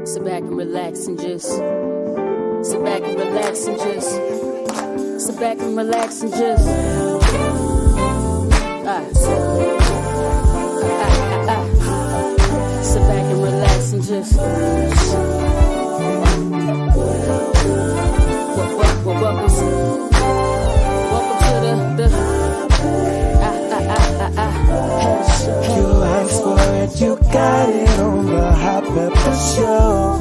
Sit back and relax and just sit back and relax and just sit back and relax and just sit back and relax and just welcome to the You asked for it, you got it on the Hot Pepper Show.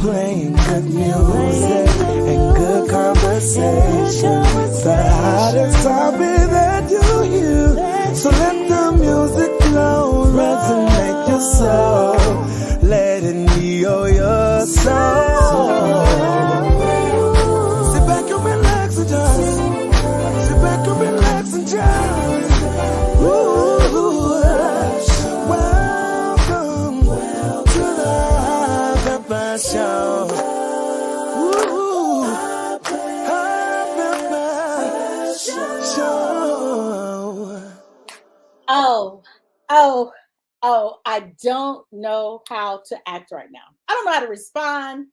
Playing good music and good conversation. The hottest topic that you hear. So let the music flow, resonate your soul. Let it heal your soul. Sit back and relax and just. Sit back and relax and just. Ooh, welcome to the Hot Pepper Show. Ooh, Hot Pepper Show. I don't know how to act right now. I don't know how to respond.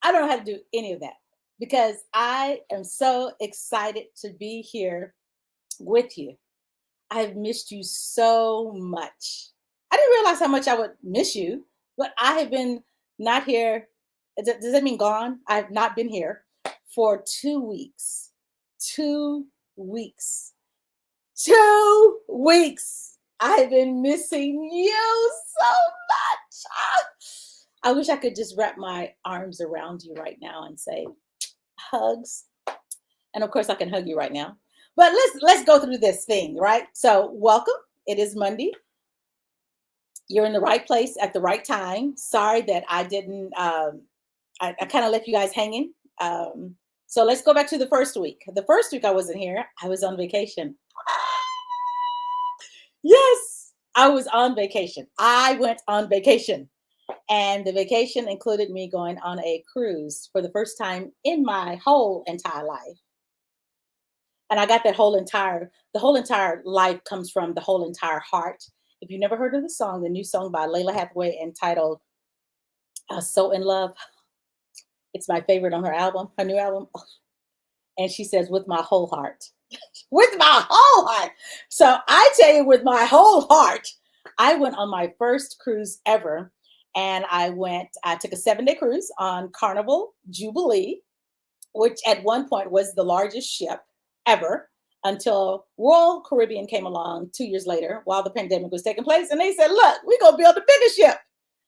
I don't know how to do any of that because I am so excited to be here with you. I've missed you so much. I didn't realize how much I would miss you, but I have been not here. Does that mean gone? I have not been here for 2 weeks. 2 weeks. 2 weeks. I've been missing you so much. I wish I could just wrap my arms around you right now and say hugs. And of course I can hug you right now. But let's go through this thing, right? So welcome. It is Monday. You're in the right place at the right time. Sorry that I didn't, I kind of left you guys hanging. So let's go back to the first week. The first week I wasn't here. I was on vacation. Yes, I was on vacation. I went on vacation. And the vacation included me going on a cruise for the first time in my whole entire life. And I got the whole entire life comes from the whole entire heart. If you never heard of the song, the new song by Layla Hathaway entitled So in Love. It's my favorite on her album, her new album. And she says, with my whole heart. With my whole heart. So I tell you, with my whole heart, I went on my first cruise ever. And I took a 7-day cruise on Carnival Jubilee, which at one point was the largest ship ever until Royal Caribbean came along 2 years later while the pandemic was taking place. And they said, look, we're going to build a bigger ship.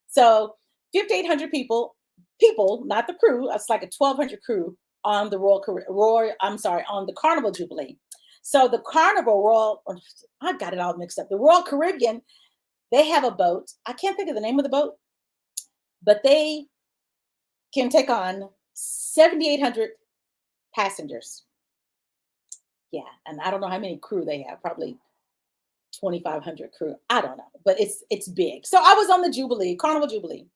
So 5,800 people, not the crew. It's like a 1,200 crew on the on the Carnival Jubilee. So the I got it all mixed up. The Royal Caribbean, they have a boat. I can't think of the name of the boat, but they can take on 7,800 passengers. Yeah, and I don't know how many crew they have, probably 2,500 crew. I don't know, but it's big. So I was on the Jubilee, Carnival Jubilee.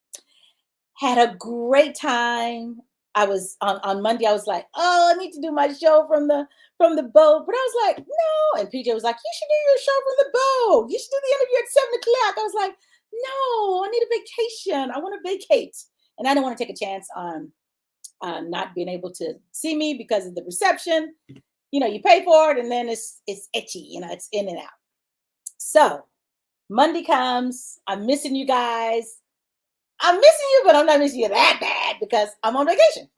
Had a great time. I was on Monday. I was like, oh, I need to do my show from the boat. But I was like, no. And PJ was like, you should do your show from the boat. You should do the interview at 7 o'clock. I was like, no, I need a vacation. I want to vacate. And I didn't want to take a chance on not being able to see me because of the reception. You know, you pay for it and then it's itchy, you know, it's in and out. So Monday comes, I'm missing you guys. I'm missing you, but I'm not missing you that bad because I'm on vacation.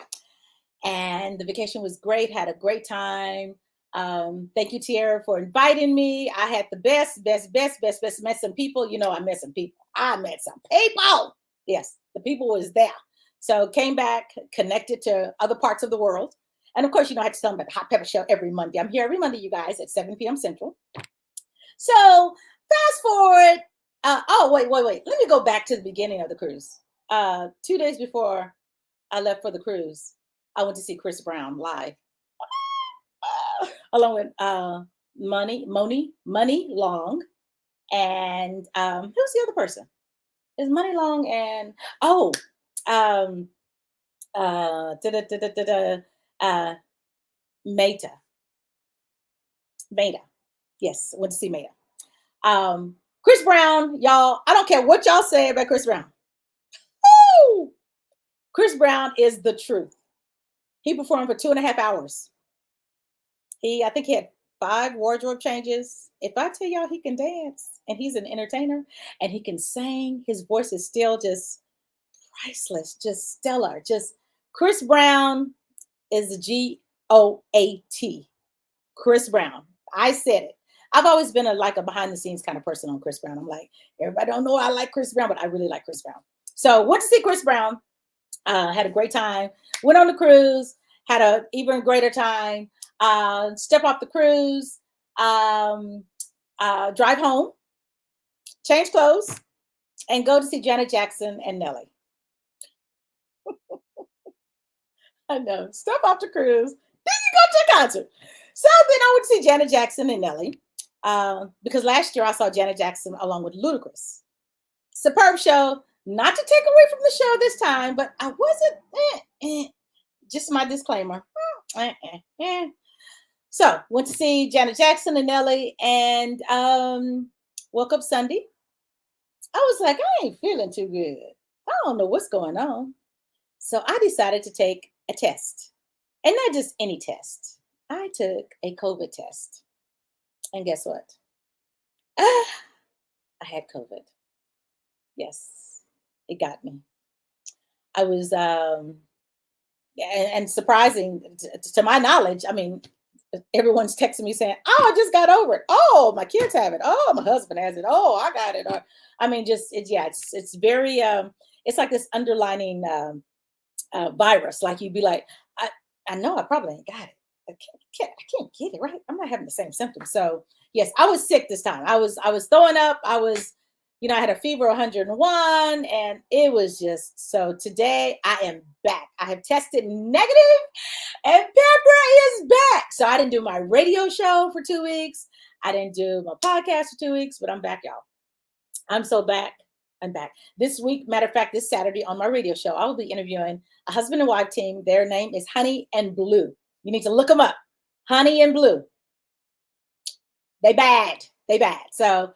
And the vacation was great, had a great time. Thank you, Tierra, for inviting me. I had the best. Met some people. You know, I met some people. Yes, the people was there. So came back, connected to other parts of the world. And of course, you know, I had to tell them about the Hot Pepper Show every Monday. I'm here every Monday, you guys, at 7 p.m. Central. So fast forward. Wait. Let me go back to the beginning of the cruise. 2 days before I left for the cruise, I went to see Chris Brown live. Along with Money Long. And who's the other person? Is Money Long and Meta. Yes, went to see Meta. Chris Brown, y'all, I don't care what y'all say about Chris Brown. Chris Brown is the truth. He performed for 2.5 hours. I think he had 5 wardrobe changes. If I tell y'all he can dance and he's an entertainer and he can sing, his voice is still just priceless, just stellar. Just Chris Brown is the GOAT. Chris Brown. I said it. I've always been a behind the scenes kind of person on Chris Brown. I'm like, everybody don't know I like Chris Brown, but I really like Chris Brown. So went to see Chris Brown. Had a great time. Went on the cruise. Had an even greater time. Step off the cruise. Drive home. Change clothes. And go to see Janet Jackson and Nelly. I know. Step off the cruise. Then you go to a concert. So then I went to see Janet Jackson and Nelly. Because last year I saw Janet Jackson along with Ludacris. Superb show. Not to take away from the show this time, but I wasn't. Just my disclaimer. So went to see Janet Jackson and Nelly, and woke up Sunday. I was like, I ain't feeling too good. I don't know what's going on. So I decided to take a test, and not just any test. I took a COVID test. And guess what? I had COVID. Yes, it got me. I was, and surprising to my knowledge, I mean, everyone's texting me saying, oh, I just got over it. Oh, my kids have it. Oh, my husband has it. Oh, I got it. Or, I mean, it's very, it's like this underlining virus. Like you'd be like, I know I probably ain't got it. I can't get it, right? I'm not having the same symptoms. So yes, I was sick this time. I was throwing up. I had a fever 101, and it was just, so today I am back. I have tested negative, and Pepper is back. So I didn't do my radio show for 2 weeks. I didn't do my podcast for 2 weeks, but I'm back, y'all. I'm so back. I'm back. This week, matter of fact, this Saturday on my radio show, I will be interviewing a husband and wife team. Their name is Honey and Blue. You need to look them up. Honey and Blue. They bad. So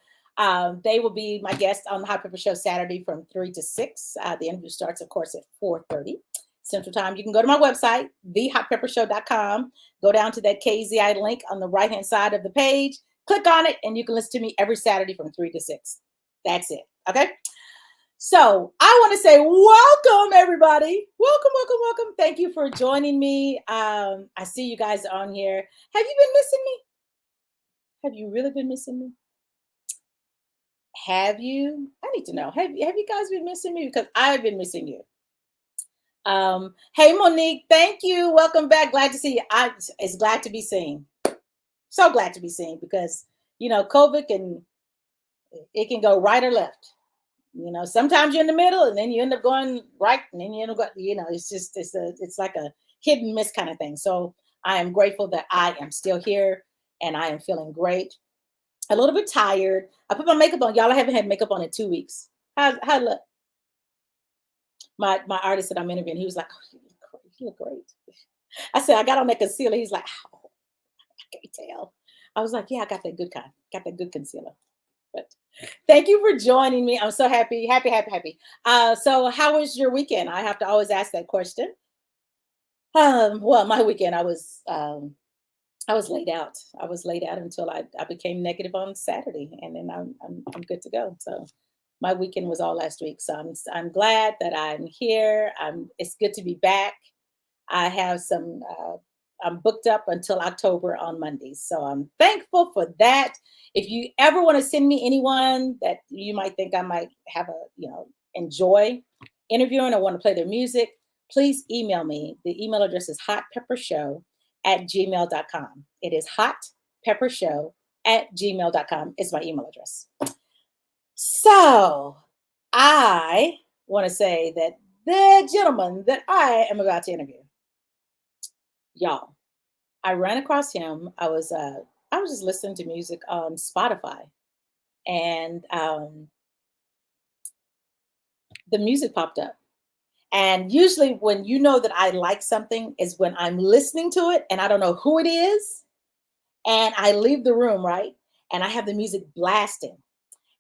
they will be my guest on the Hot Pepper Show Saturday from 3 to 6. The interview starts, of course, at 4:30 Central Time. You can go to my website, thehotpeppershow.com. Go down to that KZI link on the right-hand side of the page. Click on it, and you can listen to me every Saturday from 3 to 6. That's it. Okay? So I want to say welcome, everybody. Welcome. Thank you for joining me. I see you guys on here. Have you been missing me? Have you really been missing me? Have you? I need to know. Have you guys been missing me? Because I've been missing you. Hey, Monique. Thank you. Welcome back. Glad to see you. It's glad to be seen. So glad to be seen because, COVID it can go right or left. Sometimes you're in the middle and then you end up going right and then you end up, it's like a hit and miss kind of thing. So I am grateful that I am still here and I am feeling great. A little bit tired. I put my makeup on. Y'all, I haven't had makeup on in 2 weeks. How look? My artist that I'm interviewing, he was like, oh, you look great. I said, I got on that concealer. He's like, oh, I can't tell. I was like, yeah, I got that good kind. Got that good concealer. But thank you for joining me. I'm so happy. So how was your weekend? I have to always ask that question. Well, my weekend, I was laid out. I was laid out until I became negative on Saturday, and then I'm good to go. So my weekend was all last week. So I'm glad that I'm here. It's good to be back. I have I'm booked up until October on Mondays. So I'm thankful for that. If you ever want to send me anyone that you might think I might have enjoy interviewing or want to play their music, please email me. The email address is hotpeppershow@gmail.com. It is hotpeppershow@gmail.com. It's my email address. So I want to say that the gentleman that I am about to interview, y'all, I ran across him. I was just listening to music on Spotify, and the music popped up. And usually when you know that I like something is when I'm listening to it and I don't know who it is, and I leave the room, right? And I have the music blasting.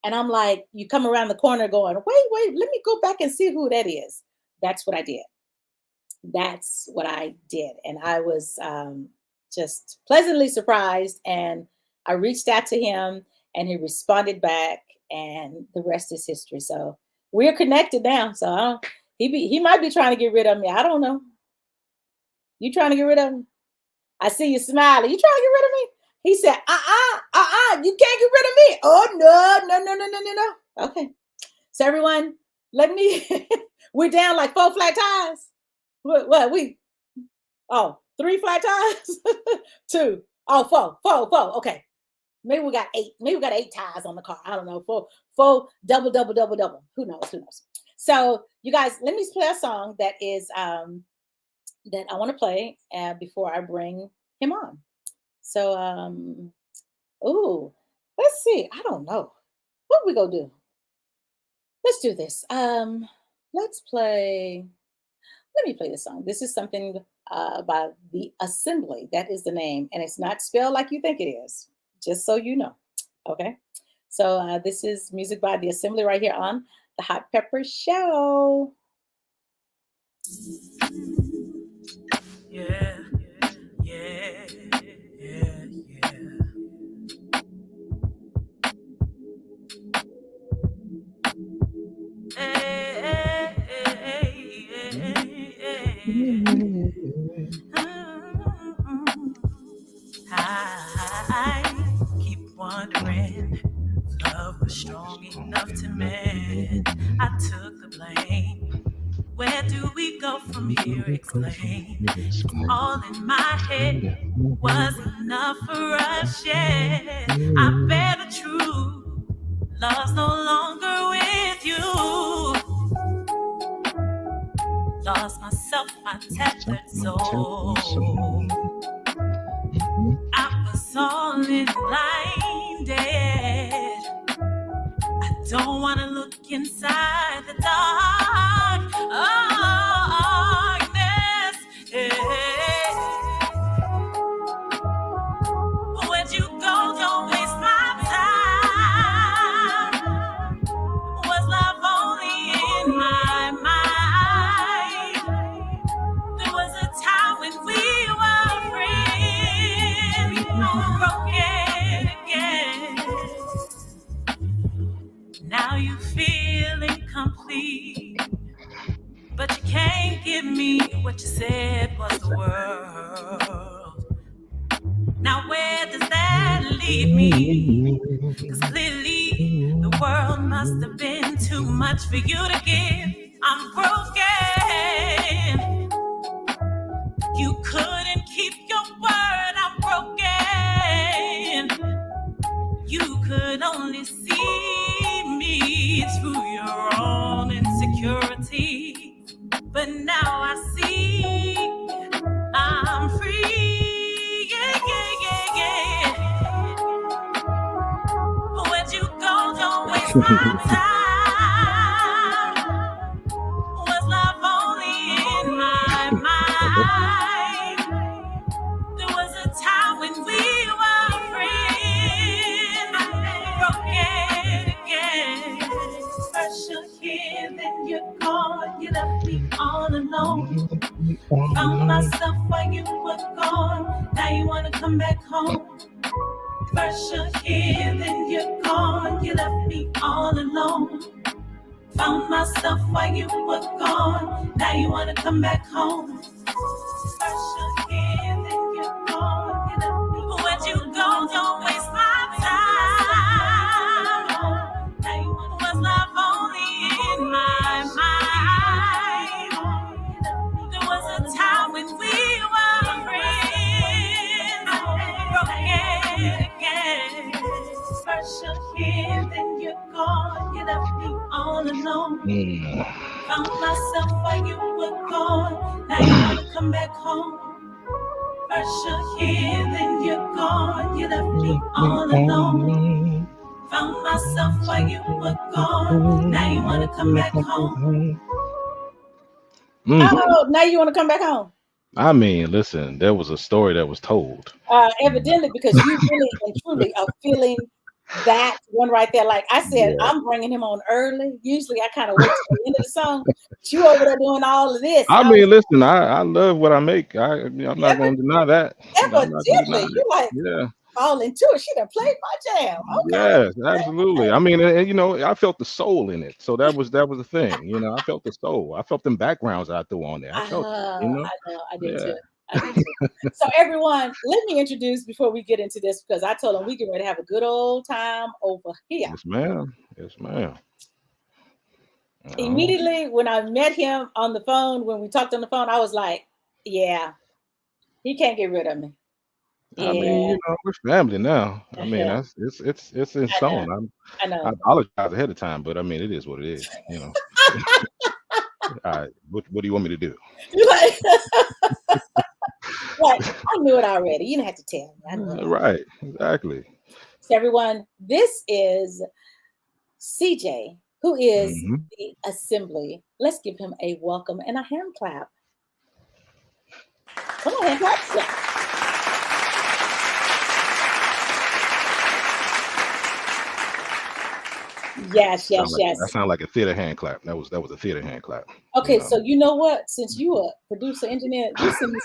And I'm like, you come around the corner going, wait, let me go back and see who that is. That's what I did. that's what I did. And I was just pleasantly surprised. And I reached out to him and he responded back, and the rest is history. So we're connected now. So he might be trying to get rid of me. I don't know. You trying to get rid of me? I see you smiling. You trying to get rid of me? He said, you can't get rid of me. Oh, no. Okay. So everyone, we're down like 4 flat tires. What we? Oh, 3 flat tires? 2. Oh, 4. Okay. Maybe we got 8. Maybe we got 8 tires on the car. I don't know. 4 double. Who knows? So you guys, let me play a song that is that I want to play before I bring him on. So let's see. I don't know. What we gonna do? Let's do this. Let me play this song. This is something by the Asmbly. That is the name, and it's not spelled like you think it is, just so you know. Okay. So this is music by the Asmbly right here on the Hot Pepper Show. Yeah. I keep wondering if love was strong enough to mend. I took the blame. Where do we go from here? Explain. All in my head was enough for us, yeah. I bear the truth. Love's no longer with you. Lost myself, my tethered soul. I was all in blinded. I don't want to look inside the dark. Darkness. Where'd you go? Don't waste my time. Was love only in my mind? There was a time when we were friends. I'm broken again. Now you feel incomplete, but you can't give me what you said was the world. Now where does that leave me? 'Cause clearly the world must have been too much for you to give. I'm broken. You couldn't keep your word. I'm broken. You could only see me through your own insecurity. But now I see I'm free. Where'd you go? Don't waste my time. Was love only in my mind? There was a time when we were friends. Broken again. First you're here, then you're gone. You left me all alone. Found myself while you were gone. Now you wanna come back home. First you're here, then you're gone. You left me all alone. Found myself while you were gone. Now you wanna come back home. First you're here, then you're gone. You left me. Where'd you go? Don't waste my time. Now you wanna. Was love only in my mind? There was a time when we were friends. Broken again. First you're here, then you're gone. You left me all alone. Found myself while you were gone. Now you wanna come back home. First you're here, then you're gone. You left me all alone. Found myself while you were gone. Now you wanna come back home. Oh, now you want to come back home? I mean, listen, there was a story that was told. Evidently, because you really and truly are feeling That one right there, like I said, Yeah. I'm bringing him on early. Usually I kind of wait till the end of the song, but you over there doing all of this. I mean, listen, I love what I make. I'm not going to deny that. I'm not going to deny Evidently, you it. like Yeah. all into it. She done played my jam. Yes, Okay. absolutely. I mean, and, you know, I felt the soul in it. So that was the thing. You know, I felt the soul. I felt them backgrounds I threw on there. I felt it, you know. I know, I did Yeah. too. I did too. So everyone, let me introduce before we get into this, because I told them we get ready to have a good old time over here. Yes, ma'am. Yes, ma'am. Immediately when I met him on the phone, when we talked on the phone, I was like, yeah, he can't get rid of me. I mean, you know, we're family now. I mean, Yeah. it's in stone. I know. I apologize ahead of time, but I mean, it is what it is. You know. All right. What do you want me to do? Like, I knew it already. You didn't have to tell me. I knew it. Right. Exactly. So everyone, this is CJ, who is the Asmbly. Let's give him a welcome and a hand clap. Come on, hand clap. Yeah. Yes. That sounded like a theater hand clap. That was a theater hand clap. Okay, you know? so you know what? Since you a producer, engineer, you send me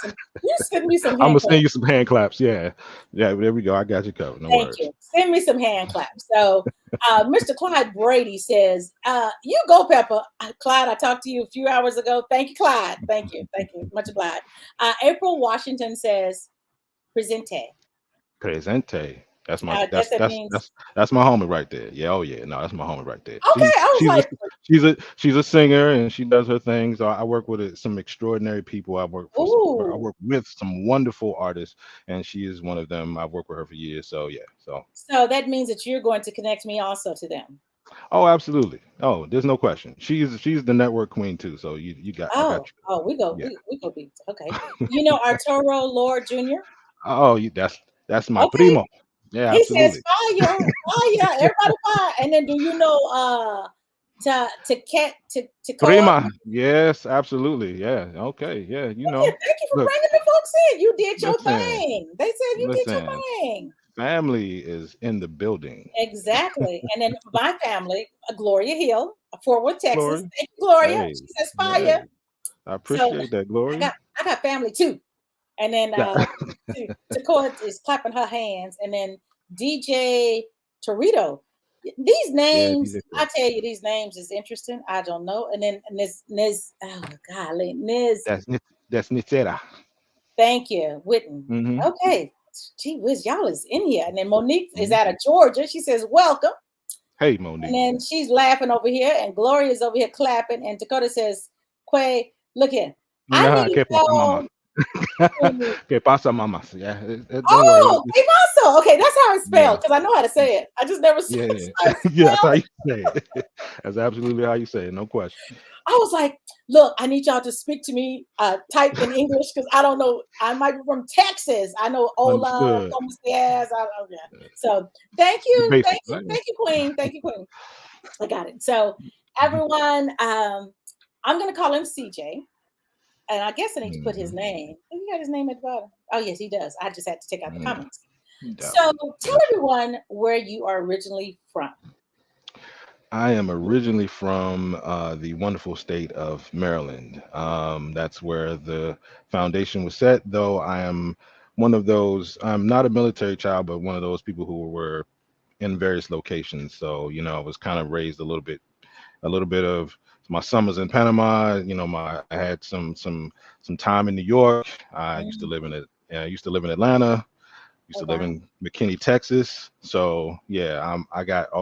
some. I'm gonna send you some hand claps. Yeah. There we go. I got you covered. No worries. Thank you. Send me some hand claps. So, Mr. Clyde Brady says, "You go, Pepper." Clyde, I talked to you a few hours ago. Thank you, Clyde. Thank you. Much obliged. April Washington says, "Presente." Presente. That's my that's my homie right there. Yeah, oh yeah, no, that's my homie right there. Okay, she's a singer and she does her things. I work with some extraordinary people. I work with some wonderful artists, and she is one of them. I've worked with her for years. So yeah, so that means that you're going to connect me also to them. Oh, absolutely. Oh, there's no question. She's the network queen too. So you got. I got you. Oh, we go. Yeah. We go be okay. You know Arturo Lord Jr. Oh, that's my primo. Yeah, he absolutely. says fire, everybody fire. And then do you know to Prima? Yes, absolutely. Yeah. Okay. Yeah. You know. Thank you for bringing the folks in. You did your thing. They said you did your thing. Family is in the building. Exactly. And then my family, Gloria Hill, Fort Worth, Texas. Gloria. Thank you, Gloria. Hey, she says fire. Hey. I appreciate that, Gloria. I got family too. And then Takora is clapping her hands. And then DJ Torito. These names, I tell you, these names is interesting. I don't know. And then Niz, oh golly, Niz. That's Nitera. Thank you, Witten. Okay. Gee whiz, y'all is in here. And then Monique is out of Georgia. She says, welcome. Hey, Monique. And then she's laughing over here. And Gloria is over here clapping. And Dakota says, Quay, look here. I need to know. ¿Qué pasa, mama? Yeah. ¿Qué pasa? Okay, that's how it's spelled because I know how to say it. I just never said it. Yeah, that's how you say it. That's absolutely how you say it. No question. I was like, look, I need y'all to speak to me, type in English because I don't know. I might be from Texas. I know Ola, Thomas Diaz. So thank you, Queen. Thank you, Queen. I got it. So everyone, I'm gonna call him CJ. And I guess I need to put his name. He got his name at the bottom. Oh, yes, he does. I just had to take out the comments. So tell everyone where you are originally from. I am originally from the wonderful state of Maryland. That's where the foundation was set, though I am one of those, I'm not a military child, but one of those people who were in various locations. So, you know, I was kind of raised a little bit of my summers in Panama. You know, I had some time in New York. I used to live in Atlanta. Used to live in McKinney, Texas. So yeah, I got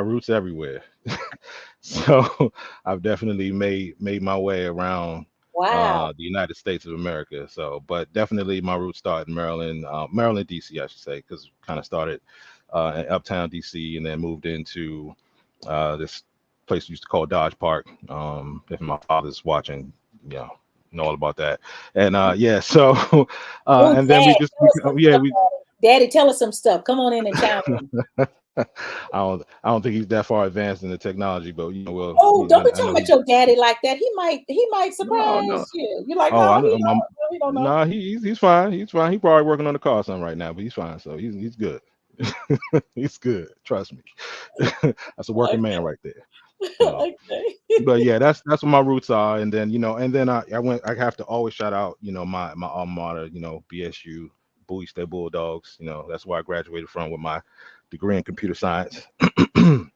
roots everywhere. So I've definitely made my way around the United States of America. So, but definitely my roots start in Maryland, DC, I should say, because kind of started in Uptown DC and then moved into this place we used to call Dodge Park. If my father's watching, know all about that. And so and then we Daddy, tell us some stuff. Come on in and chime in. I don't think he's that far advanced in the technology, but well, Oh, don't be I talking know about he. your daddy like that. He might No, no. surprise you. You're like, Oh, I no, know. he don't. No, he don't know. Nah, he's fine. He's fine. He's probably working on the car or something right now, but he's fine. So he's good. He's good. Trust me. That's a working man right there. So, Okay. but yeah, that's what my roots are. And then I have to always shout out my alma mater, BSU, Bowie State Bulldogs. That's where I graduated from with my degree in computer science.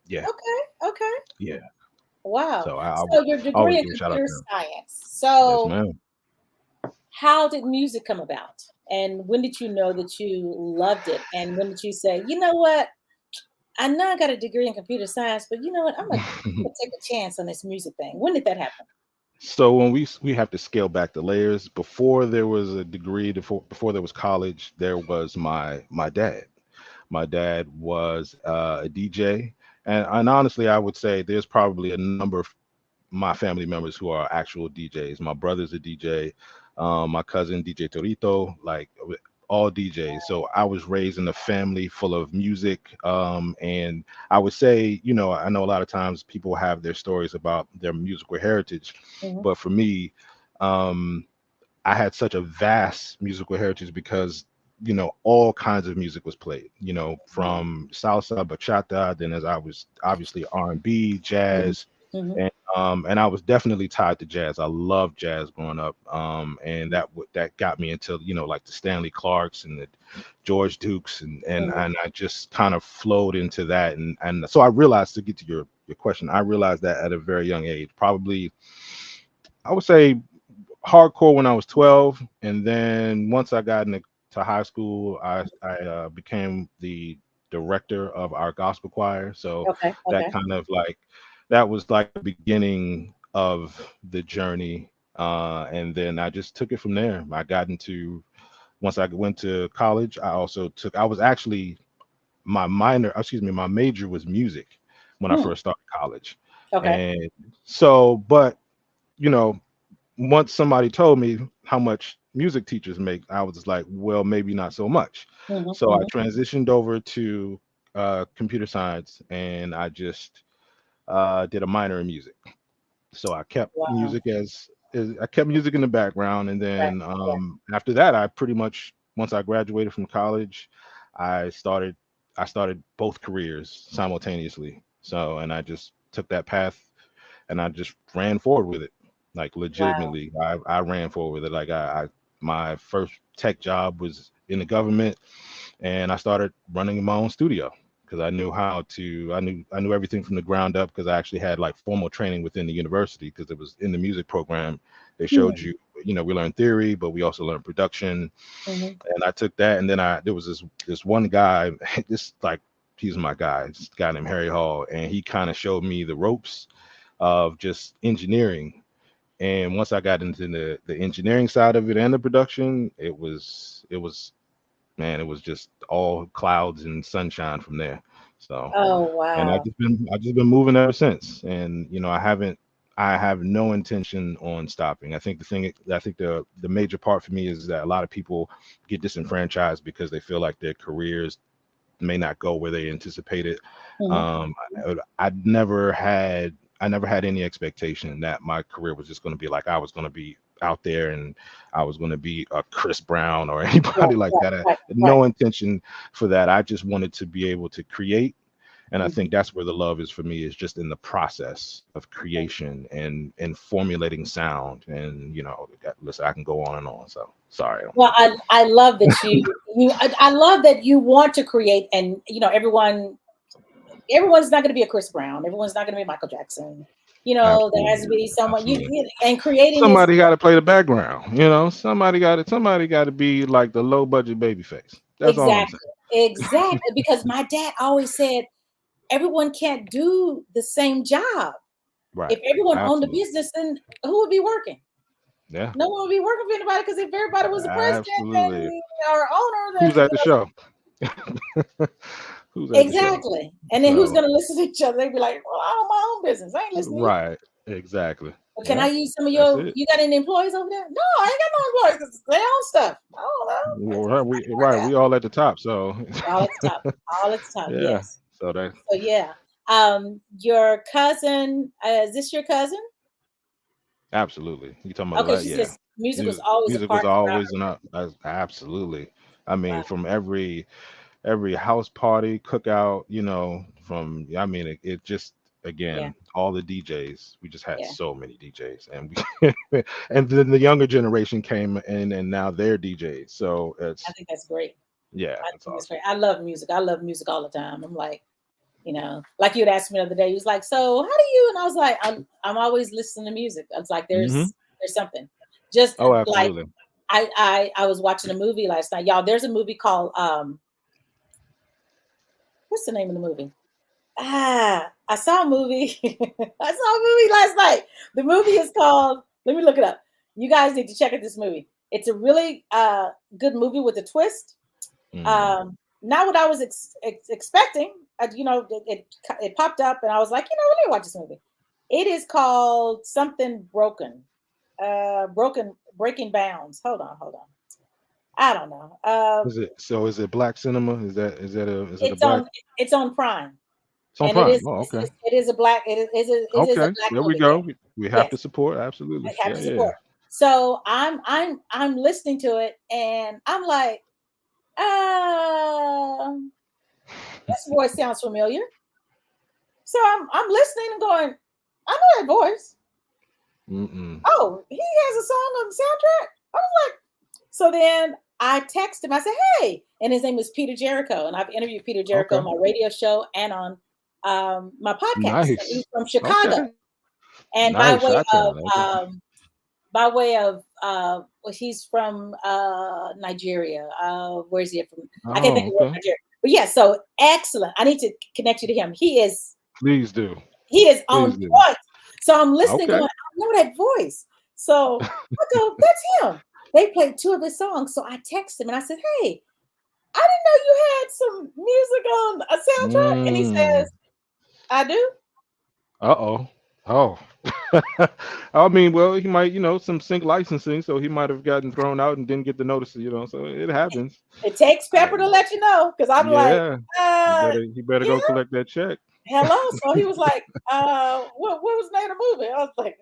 Yeah, Okay. Okay. yeah. Wow. So I So your always degree in give a shout out computer to them. science. Yes, So ma'am. how did music come about? And when did you know that you loved it? And when did you say, you know what? I know I got a degree in computer science, but you know what? I'm gonna take a chance on this music thing. When did that happen? So when we have to scale back the layers, before there was a degree, before there was college, there was my dad. My dad was a DJ, and honestly, I would say there's probably a number of my family members who are actual DJs. My brother's a DJ, my cousin DJ Torito, like all DJs. So I was raised in a family full of music, and I would say, I know a lot of times people have their stories about their musical heritage, Mhm. but for me, um, I had such a vast musical heritage because all kinds of music was played. Wow. From salsa, bachata, then as I was obviously R&B, Mhm. jazz, Mhm. and I was definitely tied to jazz. I loved jazz growing up, and that got me into like the Stanley Clarks and the George Dukes, Mhm. and I just kind of flowed into that, and so I realized, to get to your question, I realized that at a very young age, probably I would say hardcore when I was 12, and then once I got into to high school, I became the director of our gospel choir. So Okay. that Okay. kind of like that was like the beginning of the journey, and then I just took it from there. I got into Once I went to college, I was actually my major was music when I Hmm. first started college, Okay. and so but you know once somebody told me how much music teachers make, I was just like, well, maybe not so much. Mhm. So I Mhm. transitioned over to computer science, and I just did a minor in music. So I kept Wow. music I kept music in the background, and Right. then Yeah. after that, I pretty much once I graduated from college, I started I started both careers simultaneously. So and I just took that path, and I just ran forward with it. Like Wow. legitimately, I ran forward with it. Like my first tech job was in the government, and I started running my own studio because I knew everything from the ground up, because I actually had like formal training within the university, because it was in the music program. They showed Hmm. you, we learned theory, but we also learned production. Mhm. And I took that, and then there was this one guy, this like he's my guy, this guy named Harry Hall, and he kind of showed me the ropes of just engineering. And once I got into the engineering side of it and the production, it was man, it was just all clouds and sunshine from there. So, Oh and wow. I've just been moving ever since. And I have no intention on stopping. I think the major part for me is that a lot of people get disenfranchised because they feel like their careers may not go where they anticipated. Mhm. Um, I never had any expectation that my career was just going to be like I was going to be out there and I was going to be a Chris Brown or Right. anybody like Right. that. I Right. had Right. no intention for that. I just wanted to be able to create. And I Mhm. think that's where the love is for me, is just in the process of creation and formulating sound. And listen, I can go on and on. So sorry. Well, I love that I love that you want to create, and everyone's not going to be a Chris Brown. Everyone's not going to be Michael Jackson. There has to Absolutely, be someone absolutely. and creating is Somebody got to play the background. Somebody got to be like the low budget baby face. That's all I'm saying. exactly, exactly, because my dad always said everyone can't do the same job. Right. If everyone owned a Absolutely. business, then who would be working? Yeah. No one would be working for anybody, because if everybody was the president Absolutely. and or owner, Who's then at the show? Who's at the show? exactly. And then who's So, going to listen to each other? They'd be like, "Well, I own my own business. I ain't listening to you. right. Exactly. But can I Yeah. use some of That's your? it. You got any employees over there? No, I ain't got no employees. It's their own stuff. I don't know. Well, That's right. how We you work right. out. We all at the top. So, All at the top. All at the top. yeah. Yes. So that So yeah. Your cousin, is this your cousin? absolutely. You talking about Okay, that? she Yeah. says music was always a Music was part throughout always her an life. absolutely. I mean, Wow. from every house party, cookout, from I mean, it just Yeah, again all the DJs. We just had yeah. so many DJs, and and then the younger generation came in, and now they're DJs. So I it's think that's great. yeah, I it's think it's awesome. great. I love music. I love music all the time. I'm like, like you had asked me the other day. He was like, "So how do you?" And I was like, "I'm always listening to music." It's like Hmm. there's something. Just Oh, like absolutely. I was watching a movie last night, y'all. There's a movie called what's the name of the movie? I saw a movie. I saw a movie last night. The movie is called. Let me look it up. You guys need to check out this movie. It's a really good movie with a twist. Hmm. Not what I was expecting. It popped up, and I was like, let me watch this movie. It is called something broken. Breaking bounds. Hold on. I don't know. Is it black cinema? Is it a It's black? on it's on Prime, It's on and it is Prime. Oh, okay. it is a black it is a Okay. black There we movie. go. Yes, We have yes. to support. Absolutely. I have Yeah. to Yeah. support. So I'm listening to it, and I'm like, this voice sounds familiar. So I'm listening and going, I know that voice. Mm-mm. Oh, he has a song on the soundtrack. I was like, so then I text him. I said, hey, and his name is Peter Jericho, and I've interviewed Peter Jericho Okay. on my radio show and on my podcast. And he's Nice. from Chicago, Okay. and Nice. Shot town. Okay. well, he's from Nigeria. Where's he from? I can't think Oh, of where okay. Nigeria. But yeah, so excellent. I need to connect you to him. Please do. He is on Please do. point. So I'm listening, Okay. going, I know that voice. So I go, that's him. They played two of his songs. So I text him and I said, hey, I didn't know you had some music on a soundtrack. And he Mm. says, I do. Uh-oh. Oh. I mean, well, he might, some sync licensing, so he might have gotten thrown out and didn't get the notice. So it happens. It takes I, Pepper to let you know. Because I'm like, yeah. uh, He better yeah, go collect that check. hello. So he was like, what was the name of the movie? I was like,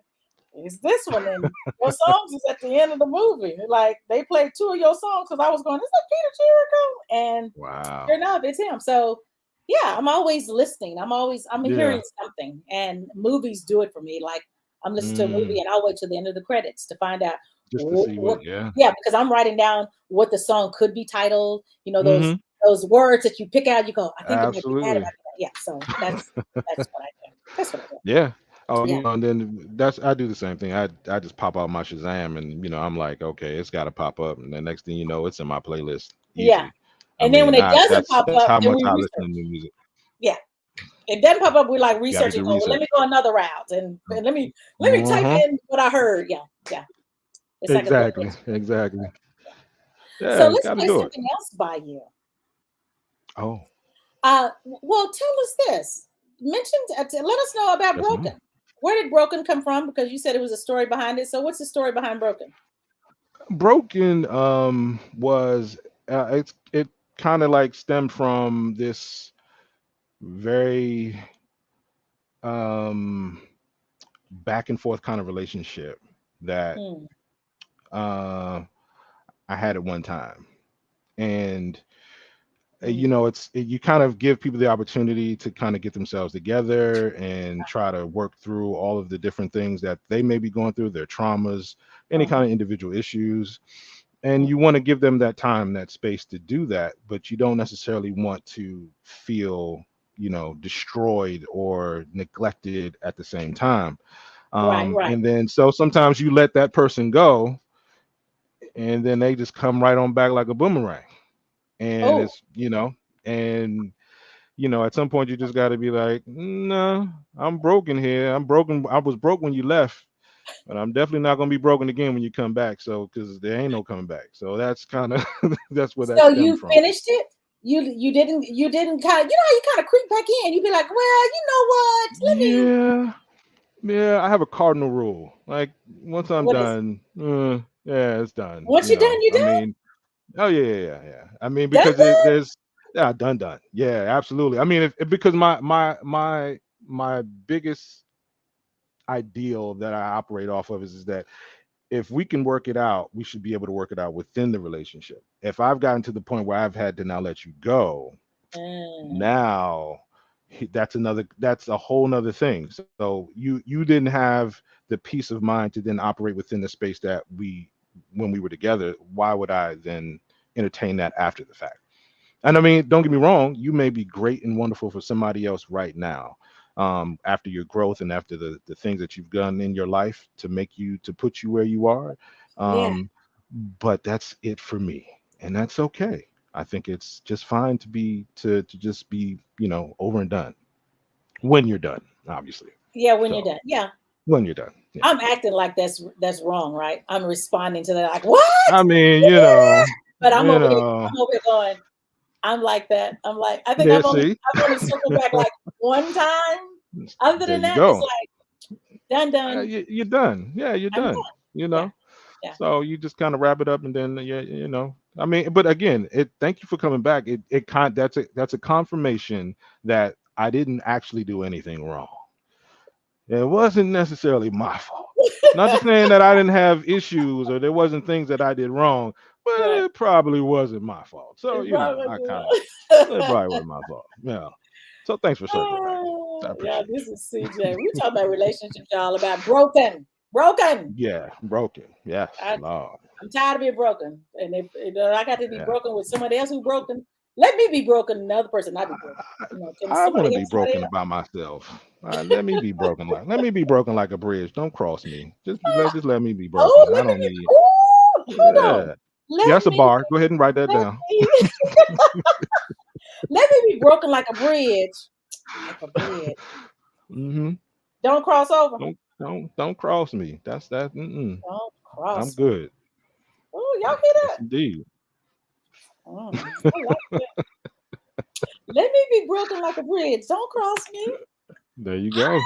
it's this one. And your songs is at the end of the movie. Like they played two of your songs because I was going, is that Peter Jericho? And sure Wow. enough, it's him. So yeah, I'm always listening. I'm hearing Yeah. something. And movies do it for me. Like I'm listening to a movie Mm. and I'll wait till the end of the credits to find out Just to see what, yeah. yeah, because I'm writing down what the song could be titled, Mm-hmm. those words that you pick out, you go, I think it might be that, it Absolutely. might be that. Yeah, so that's what I do. That's what I do. Yeah. Oh, Yeah. and then I do the same thing. I just pop out my Shazam and I'm like, okay, it's got to pop up, and the next thing you know, it's in my playlist Yeah. easy. I And then when mean, it doesn't that's pop that's up, how then much we I listen to research. new music. Yeah. It doesn't pop up, we like Got to research do and go, well, let research. me go another route and let me type Mm-hmm. in what I heard. Yeah, yeah. It's like a little Exactly. experiment. Exactly. So Yeah, let's got to play do it. something else by you. Oh, Well, tell us this. Let us know about yes, ma'am. Broken. Where did Broken come from? Because you said it was a story behind it. So what's the story behind Broken? Broken was it kind of like stemmed from this very um back and forth kind of relationship that Hmm. uh I had at one time. And Hmm. you kind of give people the opportunity to kind of get themselves together and try to work through all of the different things that they may be going through, their traumas, any Uh-huh. kind of individual issues. And Hmm. you want to give them that time, that space to do that, but you don't necessarily want to feel, destroyed or neglected at the same time. Right, right. And then so sometimes you let that person go, and then they just come right on back like a boomerang. And Oh, it's, and at some point you just got to be like, no, I'm broken here. I'm broken. I was broke when you left, but I'm definitely not going to be broken again when you come back. So, because there ain't no coming back. So that's kind of that's where that so stemmed you from. finished it? You didn't kind of how you kind of creep back in. You'd be like, well, you know what? Let me. Yeah, yeah. I have a cardinal rule. Like once I'm What is? done, yeah, it's done. Once you're done, you're I done. mean, oh yeah, yeah, yeah, yeah. I mean, Done, because done. Yeah, done. Yeah, absolutely. I mean, if because my biggest ideal that I operate off of is that if we can work it out, we should be able to work it out within the relationship. If I've gotten to the point where I've had to now let you go, Mm, now that's a whole nother thing. So you didn't have the peace of mind to then operate within the space that we when we were together. Why would I then entertain that after the fact? And I mean, don't get me wrong, you may be great and wonderful for somebody else right now. After your growth and after the things that you've done in your life to make you to put you where you are. yeah. Um, but that's it for me. And that's okay. I think it's just fine to be to just be, over and done when you're done, obviously. Yeah, when you're So done. Yeah. when you're done. Yeah. I'm acting like that's wrong, right? I'm responding to that like, what? I mean, But you know, I'm over here going, I'm like that. I'm like, I think yeah, see, I've only circled back like one time. Other there than you that, it's go. like done. You're done. Yeah, you're I'm done. done. You Yeah, know. yeah, So you just kind of wrap it up, and then yeah, I mean, but again, it. Thank you for coming back. That's a confirmation that I didn't actually do anything wrong. It wasn't necessarily my fault. Not to saying that I didn't have issues or there wasn't things that I did wrong, but right. it probably wasn't my fault. So It probably I kind of it was. probably wasn't my fault. Yeah. So thanks for circling back. I Yeah, appreciate this is CJ. We talking about relationships, y'all, about broken. you. Yeah, broken. Yes, I, Lord. I'm tired of being broken, and if I got to be Yeah. broken with somebody else who's broken, let me be broken. Another person not be broken. Can I want somebody to be help somebody broken else? by myself. Let me be broken like a bridge. Don't cross me. Just let me be Oh, broken. I let me don't be. need. Oh, hold on. Yeah. Let Yeah, that's a me bar. Go ahead and write that let down. me let me be broken like a bridge, like a bridge. Hmm. Don't cross over. Don't cross me. That's that. Mm-mm. Don't I'm cross me. good. Oh, y'all hear Yes, that? indeed. I like that. Let me be broken like a bridge. Don't cross me. There you go.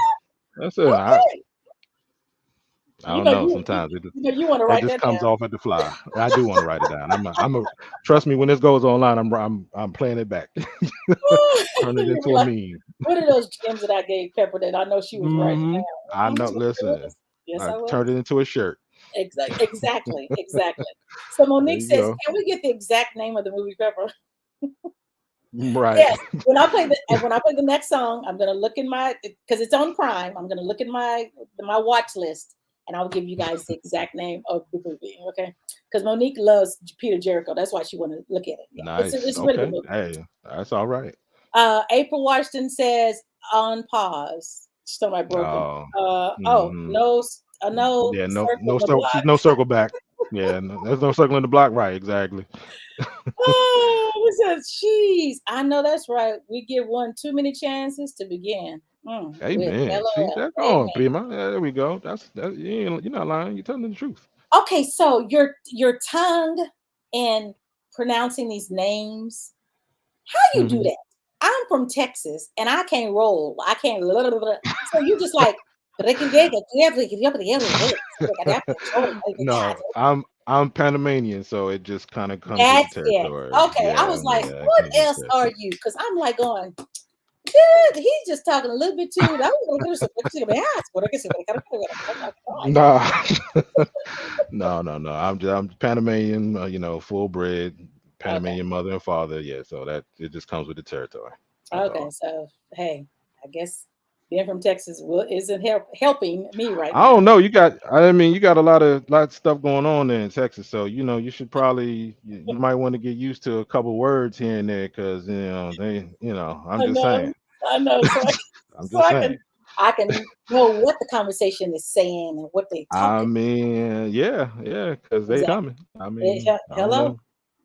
That's it. Okay. I don't know. Sometimes You want to that write just that comes down. off at the fly. I do want to write it down. Trust me. When this goes online, I'm playing it back. Turn it You be into a like, meme. what are those gems that I gave Pepper that I know she was writing Hmm. I down? know. Yes, I Listen, was. Yes, I I was. turned it into a shirt. Exactly. So There Monique you says, go. "Can we get the exact name of the movie, Pepper?" Right. Yes. When I play the next song, I'm gonna look in my because it's on Prime. I'm gonna look in my watch list, and I'll give you guys the exact name of the movie. Okay? Because Monique loves Peter Jericho. That's why she want to look at it. Yeah, Nice. it's a really good Okay. movie. Hey, that's all right. April Washington says on pause. She's talking about broken. Oh. Oh Hmm. no, no Yeah. circle in the She's block. no circle back. Yeah. No, there's no circling the block. Right. Exactly. Oh, it says cheese. I know that's right. We give one too many chances to begin. With Amen. See, LOL. that's on, Amen. prima. Yeah, there we go. You're not lying. You're telling the truth. Okay, so your tongue in pronouncing these names, how you do Hmm. that? I'm from Texas and I can't roll. I can't. So you just like. That's No, I'm Panamanian, so it just kind of comes with the it. territory. Okay, I Yeah, was like, yeah, it what comes with else the are territory. you? Because I'm like going, dude, he's just talking a little bit too. Nah, no. I'm Panamanian. Full bred Okay, Panamanian mother and father. Yeah, so that it just comes with the territory. That's okay. all. So hey, I guess being from Texas isn't helping me right I now. don't know. I mean, you got a lot of stuff going on there in Texas. So you should probably you might want to get used to a couple words here and there because I'm I just saying. know, I know. I'm So just saying. I can know what the conversation is saying and what they I talking. mean, yeah, because they Exactly. coming. I mean, I don't Hello, know.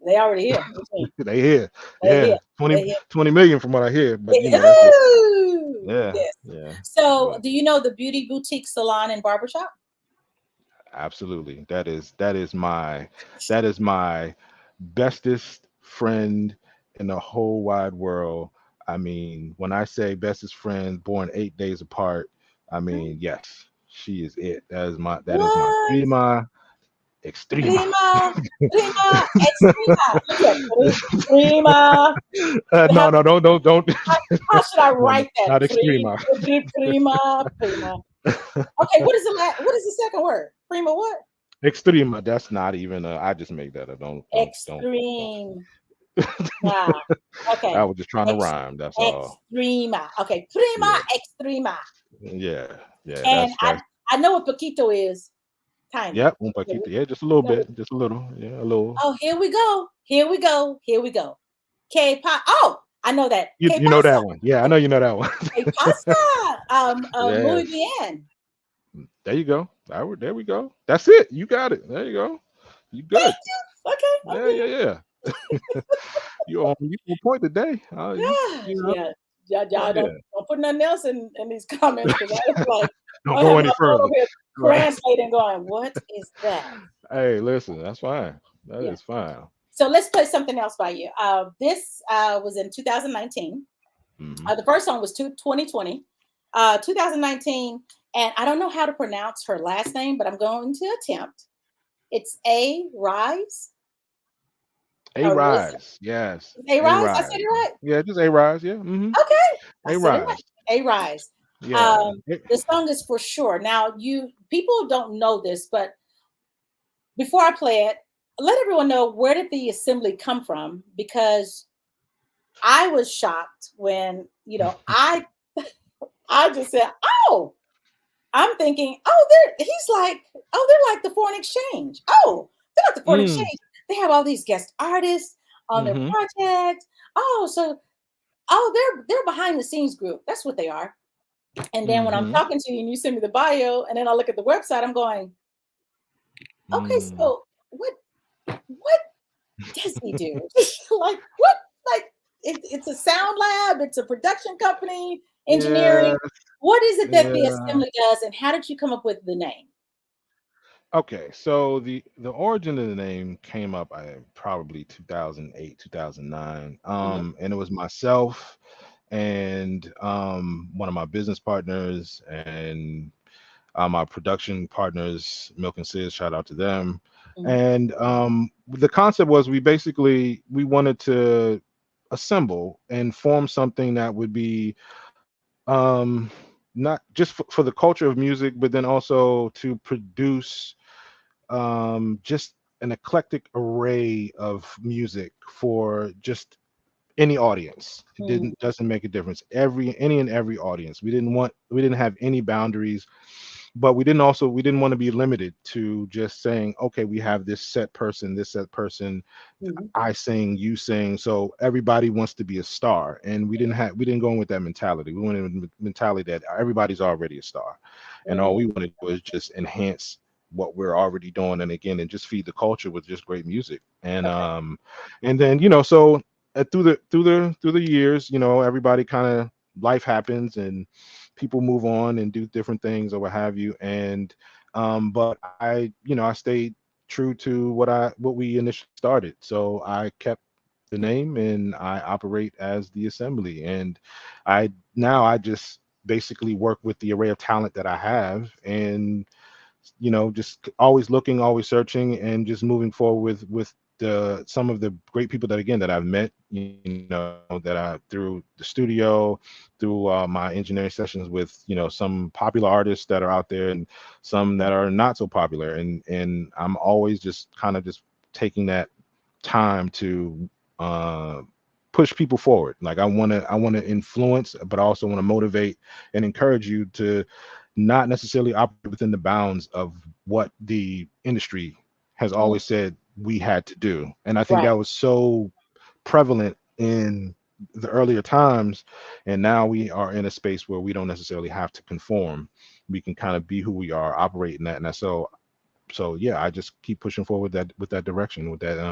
they already here. What you mean? They here. They here. Yeah, They 20, here. 20 million from what I hear. But that's just Ooh, yeah, yes. yeah. So, But do you know the beauty boutique salon and barbershop? absolutely, that is my bestest friend in the whole wide world. I mean, when I say bestest friend, born 8 days apart, I mean yes, she is it. That is my What? prima. Extrema. Prima, prima, extrema. Look at prima. No, no, don't. How, how should I No, no, write that? not extrema. Prima, prima. Okay, what is the second word? Prima what? Extrema. That's not even. I just made that up. Don't. Extreme. Nah. I Okay. was just trying to Ex, rhyme. That's all. extrema. Okay. Prima Yeah, extrema. yeah, yeah. And That's. I know what poquito is. Tiny. Yep. Un Okay, poquito. Yeah, just a little no, bit. Just a little. Yeah, a little. oh, here we go. Here we go. Here we go. Que pa. Oh, I know that. Que You know pasa? that one. Yeah, I know you know that one. Que pasa? Muy Yes. bien. There you go. There we go. That's it. You got it. There you go. You Thank good. you. Okay. Yeah, Okay. yeah, yeah. You on point today. Yeah. You know. Yeah. Y'all Yeah. don't put nothing else in these comments because I was like, Don't I go have my any phone further. over here Right. translating, going, what is that? Hey, listen, that's fine. That Yeah. is fine. So let's play something else by you. This was in 2019. Hmm. The first song was 2020. 2019, and I don't know how to pronounce her last name, but I'm going to attempt. It's A Rise. A Arisa. rise. Yes. A A Rise. I rise. said it right. Yeah, just a rise. Yeah. Hmm. Okay, I A said it right. rise. A Rise. Yeah. The song is For Sure. Now, you people don't know this, but before I play it, let everyone know, where did the assembly come from? Because I was shocked when, I just said, "Oh, I'm thinking, oh, they're like the foreign exchange. Oh, they're like the foreign Mm. exchange. They have all these guest artists on their Hmm. project. They're behind the scenes group. That's what they are." And then when I'm Hmm. talking to you and you send me the bio, and then I look at the website, I'm going, okay, Mm. so what does he do? Like what? Like it's a sound lab, it's a production company, Yeah. engineering. What is it that the Yeah. assembly does, and how did you come up with the name? Okay, so the origin of the name came up probably 2008, 2009. Mhm. And it was myself and one of my business partners and my production partners, Milk and Sis, shout out to them. Mhm. And the concept was we wanted to assemble and form something that would be um not just for the culture of music, but then also to produce just an eclectic array of music for just any audience. It Mhm. didn't doesn't make a difference. Any and every audience. We didn't have any boundaries, but we didn't want to be limited to just saying, okay, we have this set person, Mhm. I sing, you sing. So everybody wants to be a star. And we didn't go in with that mentality. We went in with the mentality that everybody's already a star. And all we Mhm. want to do is just enhance what we're already doing, and again, and just feed the culture with just great music. Okay. And then, so through the years, everybody kind of, life happens and people move on and do different things or what have you. And but I stayed true to what we initially started. So I kept the name and I operate as the assembly. And I just basically work with the array of talent that I have, and just always looking, always searching, and just moving forward with the some of the great people that I've met, that I through the studio, through my engineering sessions with some popular artists that are out there, and some that are not so popular, and I'm always just kind of just taking that time to uh push people forward. Like I want to influence, but I also want to motivate and encourage you to not necessarily operate within the bounds of what the industry has Mhm. always said we had to do. And I think Right. that was so prevalent in the earlier times. And now we are in a space where we don't necessarily have to conform. We can kind of be who we are, operate in that. And so yeah, I just keep pushing forward with that direction, with that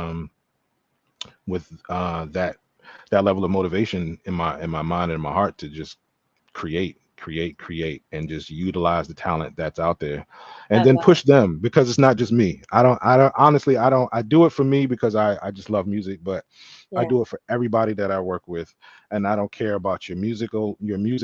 level of motivation in my mind and my heart to just create create, and just utilize the talent that's out there, I and then love it. push them, because it's not just me. I don't honestly, I do it for me because I just love music, but I Yeah. do it for everybody that I work with. And I don't care about your music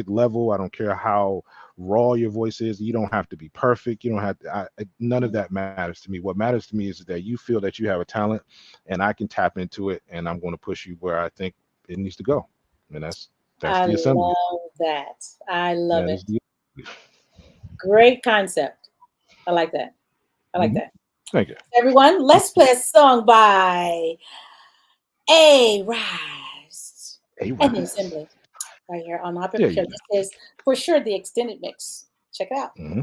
level. I don't care how raw your voice is. You don't have to be perfect. You don't have to, none of Mm. that matters to me. What matters to me is that you feel that you have a talent, and I can tap into it, and I'm going to push you where I think it needs to go. And that's I the assembly. love that. I love That is it. the Great concept. I like that. I like Mhm. that. Thank you. Everyone, let's play a song by A Rise A and the rise. Assembly right here on Hot Yeah, Pepper Show. yeah. This is for sure the extended mix. Check it out. Hmm.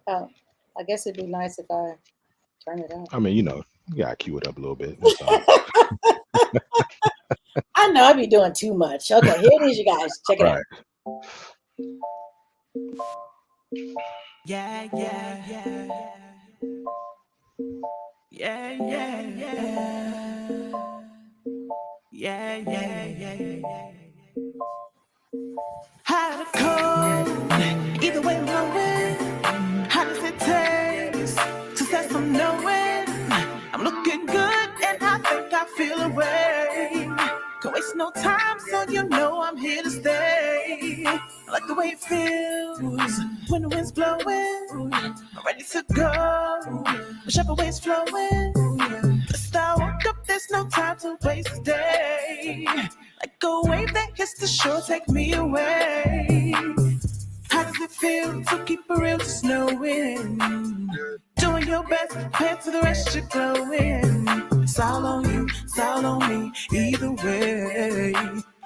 Oh, I guess it'd be nice if I turn it up. I mean, you gotta cue it up a little bit. That's all. I know I'd be doing too much. Okay, here it is, you guys. Check it out. Right. Yeah, yeah, yeah. Yeah, yeah, yeah. Yeah, yeah, yeah, yeah. Hot or cold, either way I'm going. How does it taste? To set some knowing. I'm looking good and I think I feel away. Can't waste no time, so you know I'm here to stay. I like the way it feels when the wind's blowing. I'm ready to go, whichever way's flowing. The star woke up, there's no time to waste a day. Like a wave that hits the shore, take me away. How does it feel to keep it real, just knowing? Doing your best, compared to the rest, you're glowing. It's all on you, it's all on me, either way.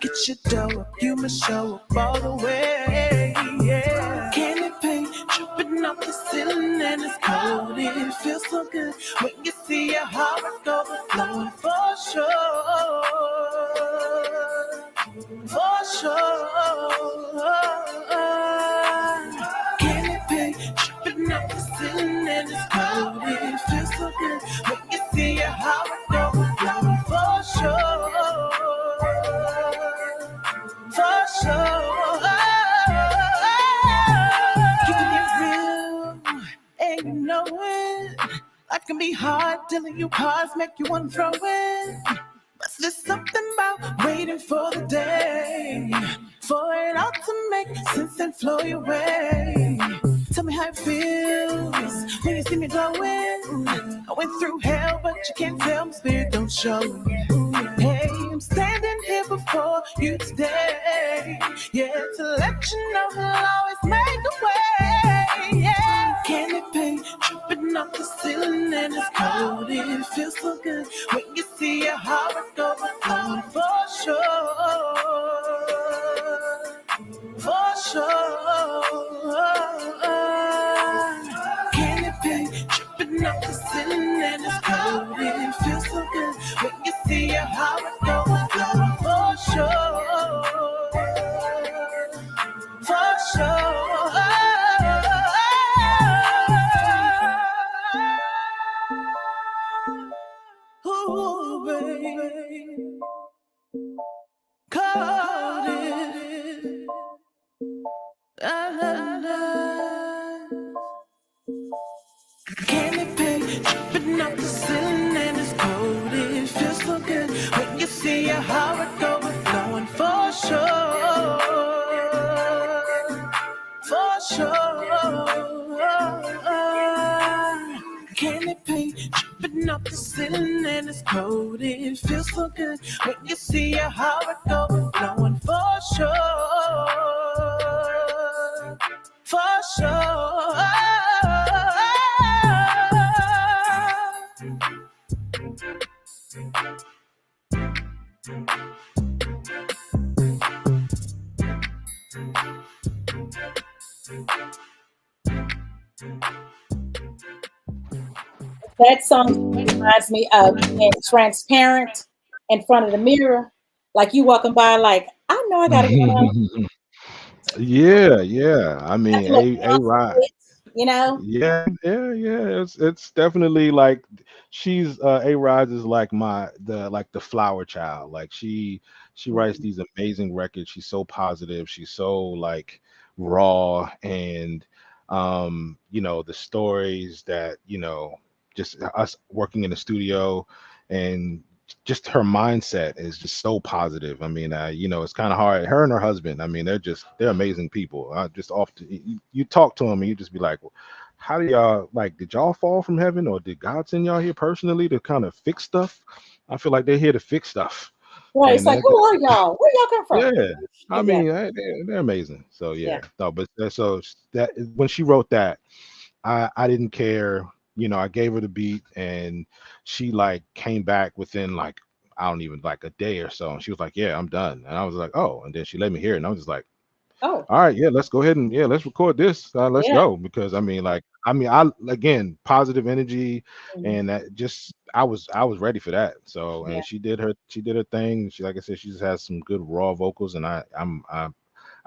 Get your dough up, you must show up all the way. Yeah. Candy paint dripping off the ceiling and it's cold. It feels so good when you see your heart go flowing for sure. For sure. Candy paint dripping off the ceiling and it's cold. It feels so good when you see your heart go flowing for sure. For sure. Keeping it real, and you know it. Life can be hard, dealing you cards make you want to throw it. But there's something about waiting for the day, for it all to make sense and flow your way. Tell me how it feels when you see me glowing. I went through hell, but you can't tell my spirit don't show. Hey, I'm standing here before you today. Yeah, to let you know I'll always make a way. Yeah, candy paint dripping off the ceiling and it's cold. It feels so good when you see your heart go flowing for sure. For sure. Candy paint dripping off the ceiling and it's cold. It feels so good when you see your heart go flowing for sure. For sure. Ooh, baby. Caught it. La, la, la. Candy paint dripping off the ceiling and it's cold. It feels so good when you see your heart go flowing for sure. For sure. Candy paint dripping off the ceiling and it's cold. It feels so good when you see your heart go flowing for sure. For sure. That song reminds me of being transparent in front of the mirror, like you walking by, like I know I got to go on. Yeah, yeah. I I have mean, to look a confident. ride. You know? Yeah. It's definitely like she's A Rods is like the flower child. Like she writes Mhm. these amazing records. She's so positive. She's so like raw and the stories that just us working in the studio and just her mindset is just so positive. I mean, it's kind of hard. Her and her husband, I mean, they're amazing people. I just often you talk to them and you just be like, well, how do y'all like? Did y'all fall from heaven, or did God send y'all here personally to kind of fix stuff? I feel like they're here to fix stuff, Right. It's and like, who are y'all? Where y'all come from? yeah, I mean, Exactly. they're amazing. So Yeah. yeah, no, but so that when she wrote that, I didn't care. I gave her the beat, and she like came back within like I don't even like a day or so, and she was like, "Yeah, I'm done." And I was like, "Oh," and then she let me hear it, and I was just like, Oh, "All right, yeah, let's go ahead and yeah, let's record this. Let's yeah. go." Because I again positive energy, Mhm. and that just I was ready for that. So Yeah. and she did her thing. She like I said, she just has some good raw vocals, and I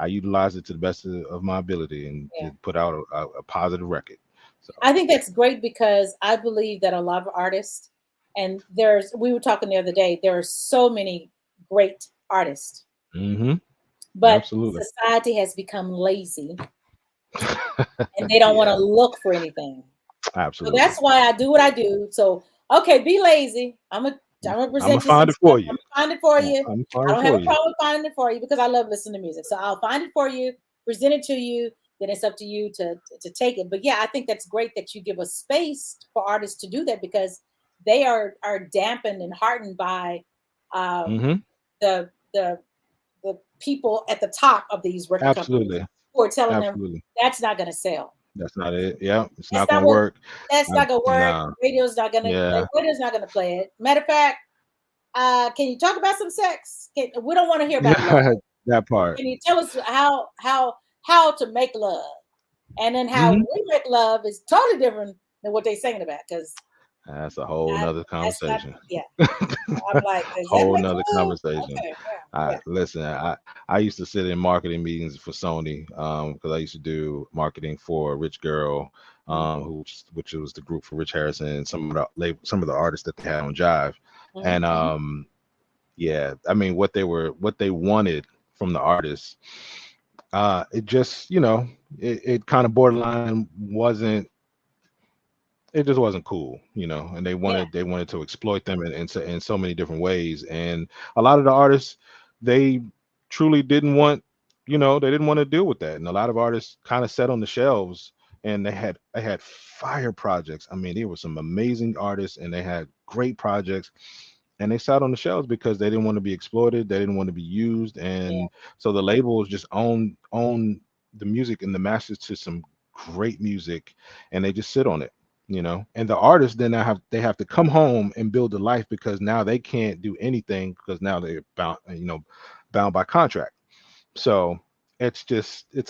utilized it to the best of my ability and Yeah. did put out a positive record. So. I think that's great because I believe that a lot of artists, and we were talking the other day, there are so many great artists, Hmm. but Absolutely. society has become lazy and they don't want to Yeah, look for anything. So absolutely. that's why I do what I do. So, okay, be lazy. I'm gonna I'm gonna present you some find it stuff. for I'm you. gonna find it for you. I'm I fine don't have for a you. problem finding it for you because I love listening to music. So I'll find it for you, present it to you. Then it's up to you to take it. But yeah, I think that's great that you give a space for artists to do that because they are dampened and heartened by um, Hmm. the the the people at the top of these record companies Absolutely. who are telling them Absolutely. that's not going to sell. That's not it. Yeah, it's That's not not gonna what. work. That's not gonna work. Nah. Yeah. Radio's not gonna play it. Matter of fact, can you talk about some sex? We don't want to hear about love. Yeah. That part. Can you tell us how to make love? And then how Hmm. we make love is totally different than what they're singing about. Because That's a whole nother that's not. conversation. Yeah, I'm like, does that Whole make nother love? conversation. Okay, yeah, I listen. I used to sit in marketing meetings for Sony because I used to do marketing for Rich Girl, yeah. which was the group for Rich Harrison and some of the artists that they had on Jive, and Mm-hmm. yeah, I mean what they wanted from the artists. It just it kind of borderline wasn't it just wasn't cool, and Yeah, they wanted to exploit them in so many different ways. And a lot of the artists, they truly didn't want, they didn't want to deal with that. And a lot of artists kind of sat on the shelves and they had fire projects. I mean, there were some amazing artists and they had great projects and they sat on the shelves because they didn't want to be exploited, they didn't want to be used. yeah, And so the labels just own the music and the masters to some great music, and they just sit on it. And the artists then they have to come home and build a life because now they can't do anything because now they're bound by contract. So it's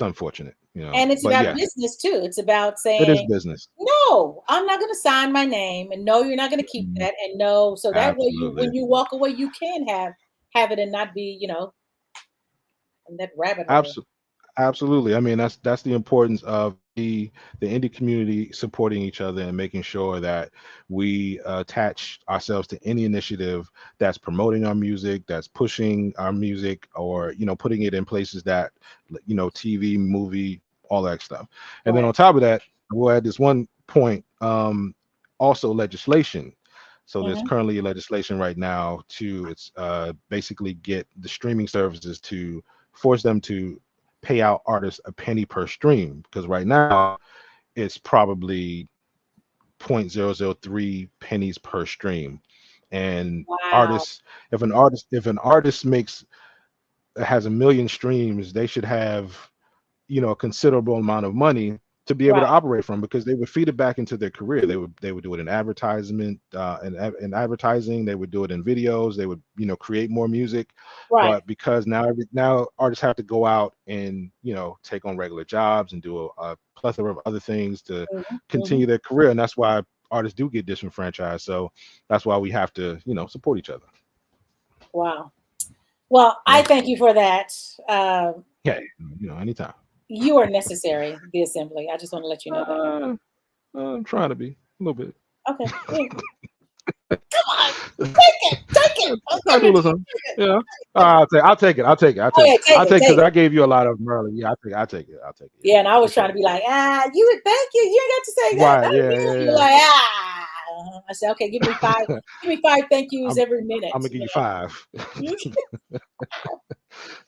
unfortunate. and it's But about yes, business too. It's about it is saying, business. no, I'm not going to sign my name, and no, you're not going to keep Mhm. that, and no, so that way Absolutely. when you walk away, you can have it and not be, in that rabbit hole. Absolutely. I mean, that's the importance of the indie community supporting each other and making sure that we attach ourselves to any initiative that's promoting our music, that's pushing our music, or putting it in places that TV, movie, all that stuff. And then Right. on top of that, we'll add this one point. Also legislation. So there's Hmm. currently legislation right now to it's basically get the streaming services to force them to pay out artists a penny per stream because right now it's probably 0.003 pennies per stream. And Wow. artists, if an artist has a million streams, they should have a considerable amount of money to be able to Right. operate from because they would feed it back into their career. They would do it in advertisement, in advertising. They would do it in videos. They would create more music. Right. But because now artists have to go out and take on regular jobs and do a plethora of other things to Hmm. Hmm. continue their career, and that's why artists do get disenfranchised. So that's why we have to support each other. Wow. Well, I Yeah, thank you for that. yeah, anytime. You are necessary, the assembly. I just want to let you know that. I'm trying to be a little bit. Okay. Yeah. Come on. Take it. Take it. I'll do a Okay, little Richard, something. take it. Yeah. I'll take it. I'll take it. I'll take Okay, it. take I'll it. take it because Take I it. gave you a lot of them early. Yeah, I'll take it. I'll take it. Yeah, and I For was trying sure. to be like, you would thank you. You ain't got to say that. Right. Thank Yeah. you. Yeah. You're Yeah. like, I said, okay, give me five thank yous I'm, every minute. I'm gonna give you 5. I'm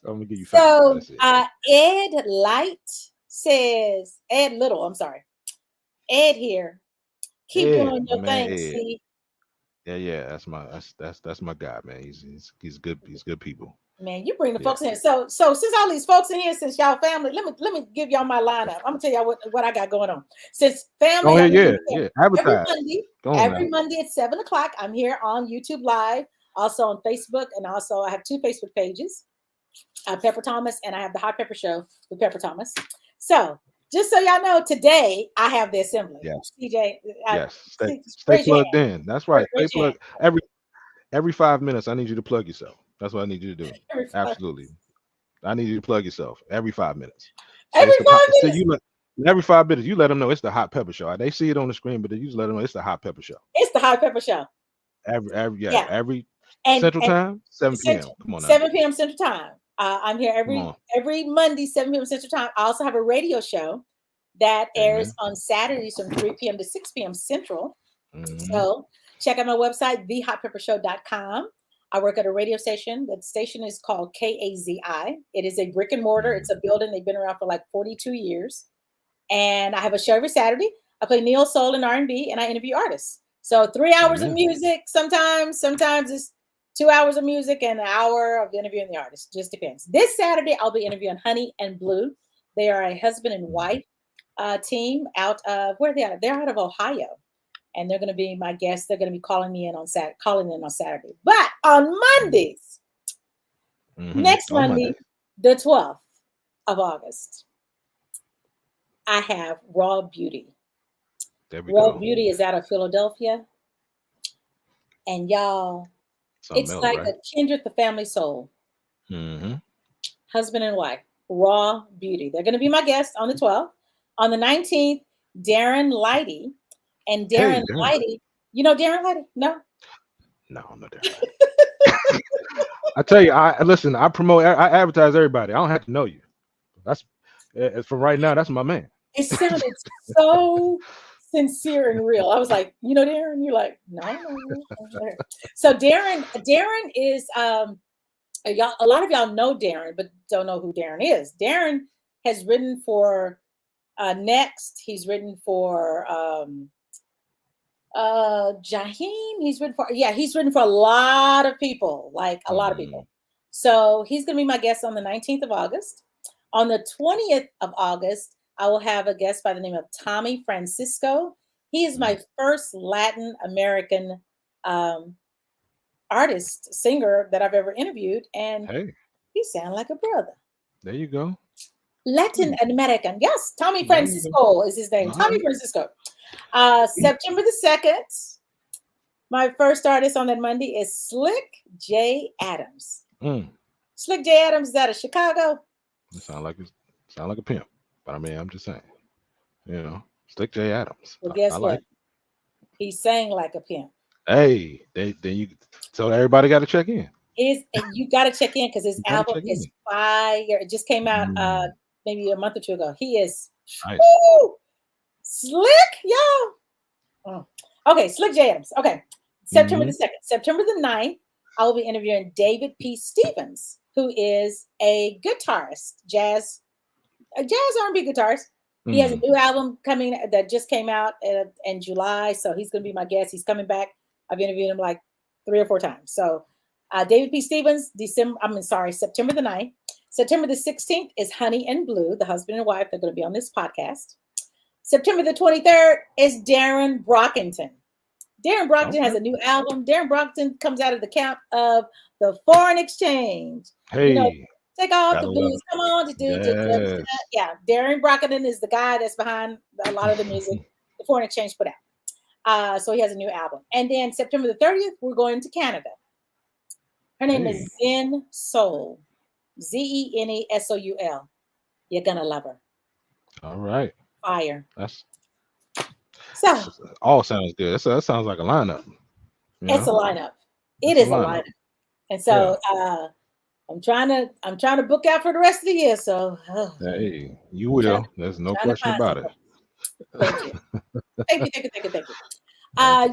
gonna give you 5. So That's it. Ed Light says, Ed Little, I'm sorry. Ed here. Keep Ed, doing my your man thing, Ed. see. Yeah. That's my guy, man. He's good. He's good people. Man, you bring the Yeah. folks in here. So since all these folks in here, since y'all family, let me give y'all my lineup. I'm gonna tell y'all what I got going on. Since Go family, ahead. I'm Yeah. here Yeah. Advertise. Go on every now. Monday at 7 o'clock. I'm here on YouTube Live, also on Facebook, and also I have 2 Facebook pages, Pepper Thomas, and I have the Hot Pepper Show with Pepper Thomas. So just so y'all know, today I have the assembly. Yeah. CJ, Yes. Stay raise your plugged hand. in. That's right. Stay Raise your hand. plugged. Every 5 minutes, I need you to plug yourself. That's what I need you to do. Absolutely. I need you to plug yourself every 5 minutes. Say Every it's the 5 so minutes. every 5 minutes you let them know it's the Hot Pepper Show. They see it on the screen, but you just let them know it's the Hot Pepper Show. It's the Hot Pepper Show. Every And Central Time, 7 p.m. Come on now. 7 p.m. Central Time. I'm here Come on. every Monday, 7 p.m. Central Time. I also have a radio show that airs Amen. on Saturdays from 3 p.m. to 6 p.m. Central. Mhm. So check out my website, thehotpeppershow.com. I work at a radio station. The station is called KAZI. It is a brick and mortar. It's a building. They've been around for like 42 years. And I have a show every Saturday. I play neo soul and R&B, and I interview artists. So 3 hours of Amen. music. Sometimes it's 2 hours of music and an hour of interviewing the artist. Just depends. This Saturday, I'll be interviewing Honey and Blue. They are a husband and wife team out of where they are. They're out of Ohio, and they're going to be my guests. They're going to be calling in on Saturday. But on Mondays, next Monday, the 12th of August, I have Raw Beauty. Raw Beauty is out of Philadelphia, and y'all, it's else, like right? a kindred, the family soul. Mm-hmm. Husband and wife, Raw Beauty. They're going to be my guests on the 12th. On the 19th, Darren Lighty. And Darren Lighty, you know Darren Lighty? No, I'm not Darren Lighty. I tell you, I advertise everybody. I don't have to know you. That's from right now. That's my man. It sounded so sincere and real. I was like, you know, Darren. You're like, no. So Darren is y'all. A lot of y'all know Darren, but don't know who Darren is. Darren has written for Next. He's written for Jaheim. He's written for a lot of people, like a lot of people. So he's going to be my guest on the 19th of August. On the 20th of August, I will have a guest by the name of Tommy Francisco. He is my first Latin American artist, singer that I've ever interviewed. And he sounds like a brother. There you go. Latin American. Yes, Tommy Francisco is his name. Tommy Francisco. September the 2nd, my first artist on that Monday is Slick J. Adams. Slick J. Adams is out of Chicago. It sound like a pimp, but I mean, I'm just saying, you know, Slick J. Adams. Well, guess I what? like. He sang like a pimp. Hey, so everybody got to check in. You got to check in because his album is fire. It just came out maybe a month or two ago. He is slick, y'all. Okay, Slick J. Adams. Okay, September the 2nd. September the 9th, I will be interviewing David P. Stevens, who is a guitarist, jazz R&B guitarist. He has a new album coming that just came out in July, so he's going to be my guest. He's coming back. I've interviewed him like 3 or 4 times. So David P. Stevens, September the 9th. September the 16th is Honey and Blue, the husband and wife. They're going to be on this podcast. September the 23rd is Darren Brockington. Darren Brockington has a new album. Darren Brockington comes out of the camp of the foreign exchange. Hey, take off the blues. Come on, yeah. Darren Brockington is the guy that's behind a lot of the music the foreign exchange put out. So he has a new album. And then September the 30th, we're going to Canada. Her name is Zen Soul. Zenesoul. You're gonna love her. All right. Fire. That's So all sounds good. That sounds like a lineup. You it's a know, lineup. It it's a is a lineup. lineup. And Yeah. so I'm trying to book out for the rest of the year. So Hey, you trying will. to There's no trying to question find about it. something. Thank you. Thank you. Thank you. Thank you. Thank you.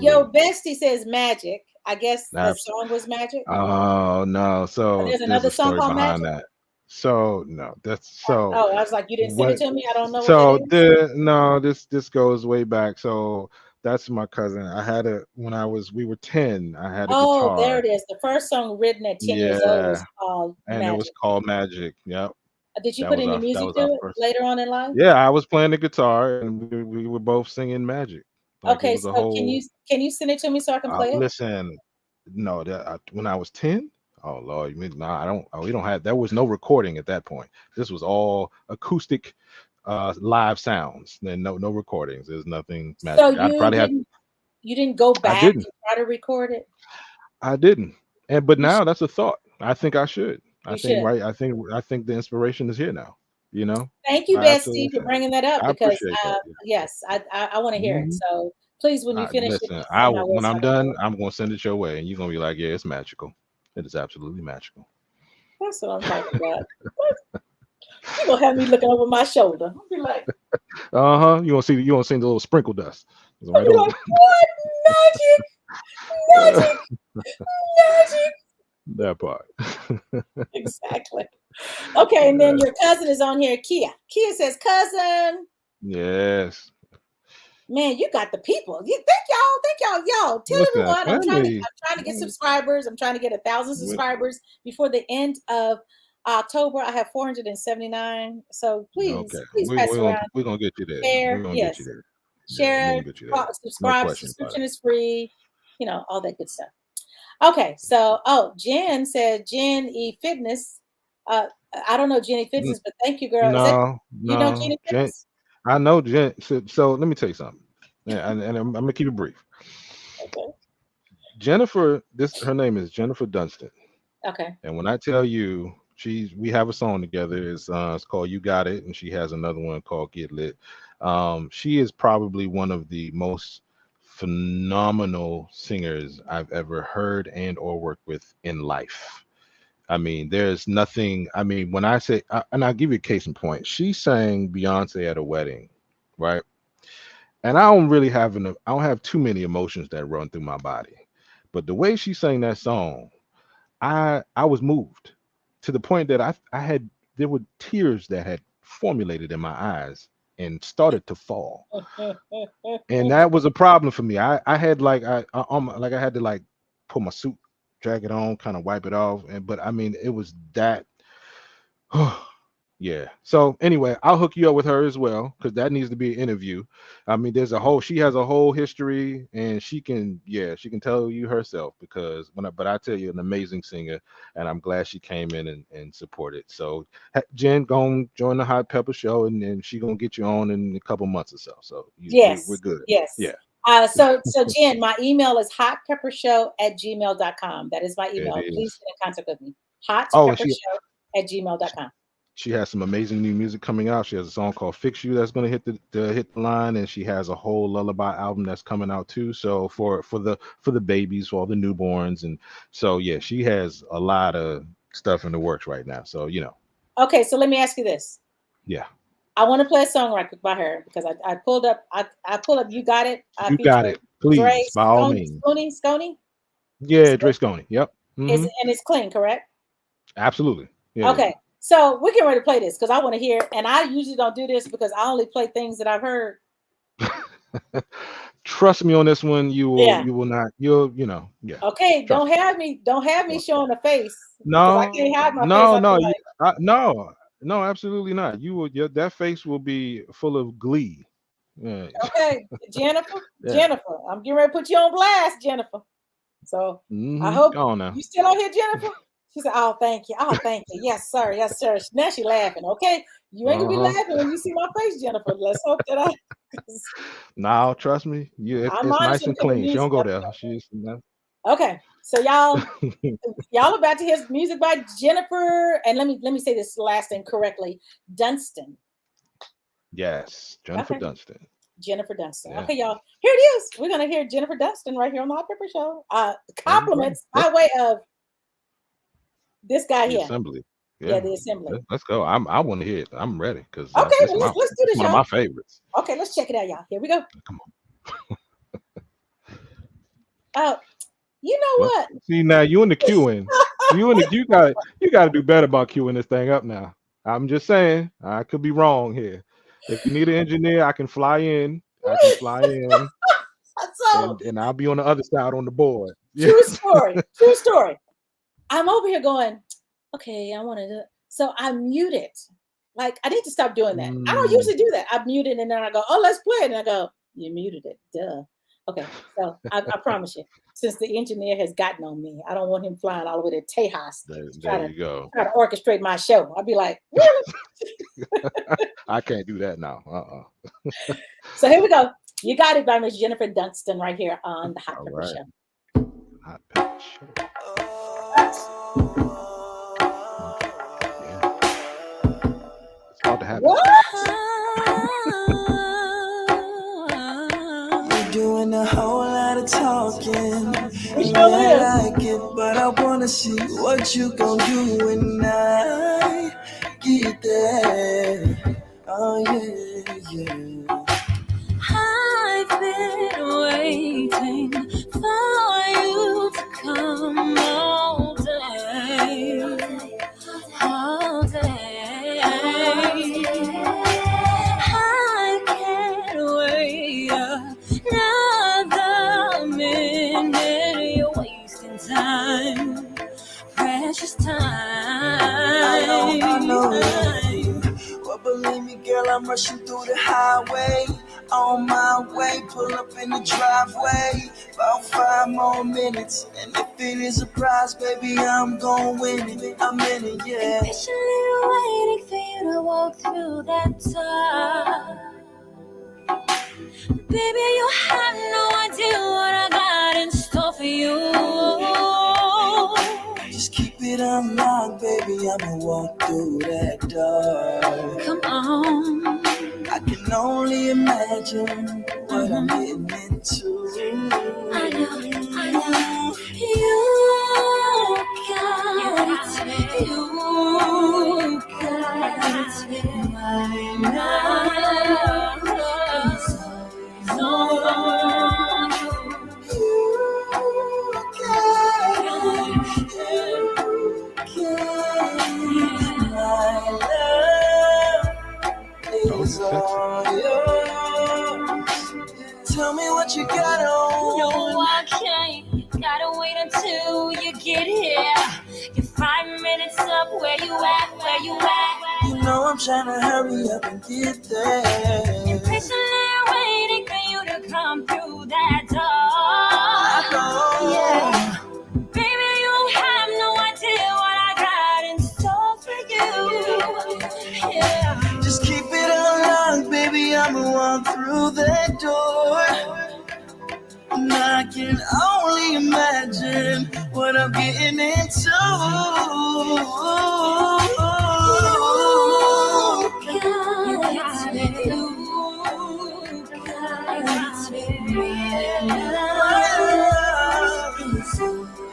Your Absolutely. bestie says magic. I guess the Abs- song was magic. Oh no. Or So there's there's another a song story called behind Magic. that. So no, that's so Oh, I was like, you didn't send it what to me. I don't know what that so is. the no, this goes way back. So that's my cousin. I had a when I was we were 10, I had a Oh, there guitar. it is. The first song written at 10 years old Yeah. was called And it was Magic. called Magic. Yep. Did you put any That music was to our it first. later on in life? Yeah, I was playing the guitar and we were both singing Magic. Like it Okay, was a so can whole you send it to me so I can play it? listen, no, when I was 10, oh Lord, you mean, nah, I don't, we don't have, there was no recording at that point. This was all acoustic, live sounds and no recordings. There's nothing So magic. you didn't go I back didn't, and try to record it? I didn't. But You now should. that's a thought. I think I should. You should. I think the inspiration is here now. You know, Thank you, I absolutely Bestie, for can. bringing that up I because appreciate that. Yeah. yes, I want to hear it. Mhm. So please, when you finish it, Listen, just send my way when so I I'm can play done, it. I'm gonna send it your way, and you're gonna be like, "Yeah, it's magical. It is absolutely magical." That's what I'm talking about. You're gonna have me looking over my shoulder. Uh-huh. You gonna see the little sprinkle dust. It's I'll right be over. like, what? Magic, magic, magic. That part. Exactly. Okay, and then Yeah. your cousin is on here, Kia. Kia says, cousin, Yes. man, you got the people. Thank y'all. Tell Listen, everyone family. I'm trying to get subscribers. I'm trying to get 1,000 we- subscribers before the end of October. I have 479. So Okay. please pass around, We're gonna get you there. We're share. gonna get you Yes, there. Yeah, we're share, gonna get you there. No subscribe. question about Subscription is free. All that good stuff. Okay, so Jen said Jen E Fitness. Uh, I don't know Jenny it. Fitness, but thank you, girl. Is that No, you know no. Jenny Fitness? I know Jen. So let me tell you something. Yeah, and I'm gonna keep it brief. Okay. Jennifer, her name is Jennifer Dunstan. Okay. And when I tell you, we have a song together. It's called "You Got It," and she has another one called "Get Lit." She is probably one of the most phenomenal singers I've ever heard and or worked with in life. I mean, there's nothing. I mean, when I say, and I'll give you a case in point. She sang Beyonce at a wedding, right? And I don't have too many emotions that run through my body, but the way she sang that song, I was moved to the point that I had there were tears that had formulated in my eyes and started to fall, and that was a problem for me. I had like I had to like put my suit jacket on, kind of wipe it off, and but I mean it was that. Yeah. So anyway, I'll hook you up with her as well because that needs to be an interview. I mean, she has a whole history, and she can tell you herself because but I tell you, an amazing singer, and I'm glad she came in and supported. So Jen, go and join the Hot Pepper Show, and then she gonna get you on in a couple months or so. So we're Yes. good. Yes. Yeah, So Jen, my email is hotpeppershow@gmail.com. That is my it email. Please is. get in contact with me. Oh, and she Hotpeppershow@gmail.com. She has some amazing new music coming out. She has a song called "Fix You" that's going to hit the line, and she has a whole lullaby album that's coming out too. So for the babies, for all the newborns, and so yeah, she has a lot of stuff in the works right now. So Okay, so let me ask you this. yeah, I want to play a song right quick by her because I pulled up You Got It. I you got featured it. Dre Please, by all means. Scone. Yeah, Dre Sconey. Yep. Is Hmm. and it's clean, correct? Absolutely. Yeah, yeah. Okay. So we're getting ready to play this because I want to hear, and I usually don't do this because I only play things that I've heard. Trust me on this one. Yeah. You will not. You'll yeah. Okay. Trust Don't have me me. showing the face because I No, can't hide my face. no, I'll be no, like, no, absolutely not. That face will be full of glee. Yeah, okay, Jennifer, yeah. Jennifer, I'm getting ready to put you on blast, Jennifer. So I Mm-hmm. hope Go on now. you still on here, Jennifer. She said, "Oh, thank you. Oh, thank you. Yes, sir. Yes, sir." Now she laughing. Okay, you ain't gonna be Uh-huh. laughing when you see my face, Jennifer. Let's hope that 'cause Now, trust me, I'm it's honest nice when it and comes to clean. She music. don't go there. She's Okay, so y'all about to hear music by Jennifer, and let me say this last thing correctly, Dunstan. Yes, Jennifer Okay. Dunstan. Jennifer Dunstan. Yeah, Okay, y'all. Here it is. We're gonna hear Jennifer Dunstan right here on the Hot Pepper Show. there you go. Compliments by way of this guy The here. assembly. Yeah, Yeah, the assembly. let's go. I want to hear it. I'm ready because Okay, this well my let's do it's this, one of y'all. my favorites. Okay, let's check it out, y'all. Here we go. Come on. Uh, you know Well, what? see now you in the queuing. You got to do better about queuing this thing up now. I'm just saying. I could be wrong here. If you need an engineer, I can fly in. I can fly in, So and I'll be on the other side on the board. Yeah. true story. True story. I'm over here going, okay, I want to. So I mute it. Like I need to stop doing that. I don't Mm, usually do that. I mute it and then I go, oh, let's play it. And I go, you muted it. Duh. Okay. So I promise you, since the engineer has gotten on me, I don't want him flying all the way to Tejas to there you go. try to orchestrate my show. I'll be like, really? I can't do that now. So here we go. You got it by Miss Jennifer Dunstan right here on the Hot All Pepper right. Show. Hot pepper show. Yeah. It's about to happen. You're doing a whole lot of talking. We And sure I is. like it, but I wanna see what you gon' do when I get there. Oh yeah, yeah. I've been waiting for you to come all day, all day. I can't wait another minute. You're wasting time, precious time. I know. Well, believe me, girl, I'm rushing through the highway. On my way, pull up in the driveway. About 5 more minutes, and if it is a prize, baby, I'm gon' win it. I'm in it, yeah. Patiently waiting for you to walk through that door. Baby, you have no idea what I got in store for you. Just keep it unlocked, baby, I'ma walk through that door. Come on. I can only imagine what I'm getting into. I know. You got it. My love is on Is all yours. Tell me what you got on. No, I can't. Gotta wait until you get here. You're 5 minutes up. Where you at? Where you at? You know I'm trying to hurry up and get there. Impatiently waiting for you to come through that door. Yeah. Baby, you have no idea what I got in store for you. Yeah. Just keep it unlocked, baby, I'ma walk through that door. And I can only imagine what I'm getting into.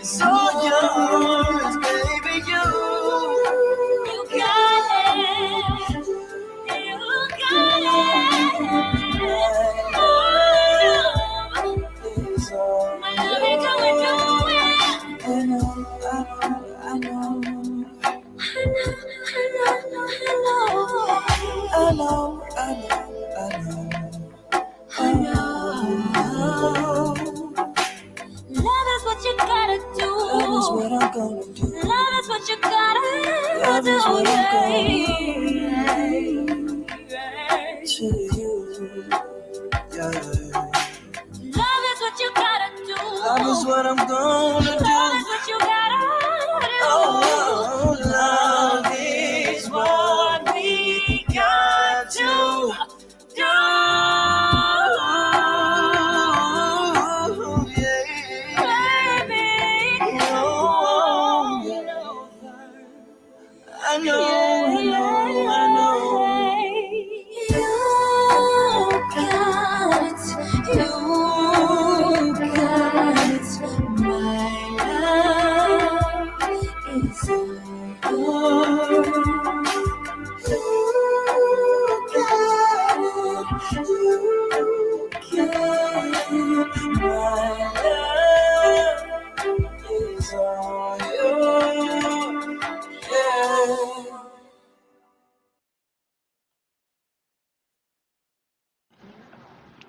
It's all yours, baby, you got it. You got it. is all My love ain't going nowhere. I know. Love is what you gotta do. Love is what I'm gonna do. Love is what you gotta Love do. is what I'm Yeah. To you, yeah. Love is what you gotta do. Love is what I'm gonna Love do. is what you gotta do. Oh, love is what we got to do. Yeah. Baby, Oh, I know. you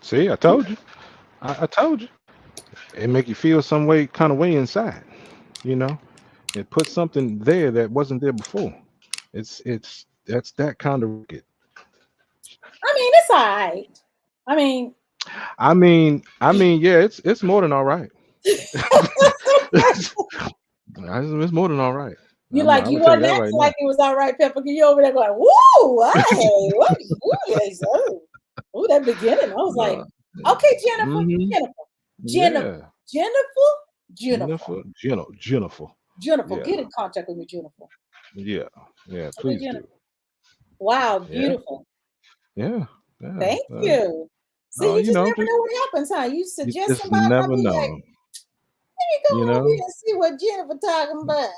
See, I told you. I told you. It make you feel some way, kind of way inside. You know, it puts something there that wasn't there before. It's that's that kind of record. I mean, it's all right. I mean, Yeah, it's more than all right. It's more than all right. I you would tell you wasn't that right acting now. like it was all right, Pepper. You over there going, woo, hey, what? Ooh, that beginning. I was like, No. okay, Jennifer, Hmm. Jennifer, Jennifer, Yeah. Jennifer, Jennifer, Jennifer. Jennifer. Jennifer. Yeah. Get in contact with me, Jennifer. Yeah. Yeah. Okay, Please do. Jennifer. Wow, Yeah. beautiful. Yeah. Yeah. Thank you. See, Oh, you just never just know what happens, huh? You you suggest just somebody, and I never be like, know. let me go You over know. here and see what Jennifer talking about.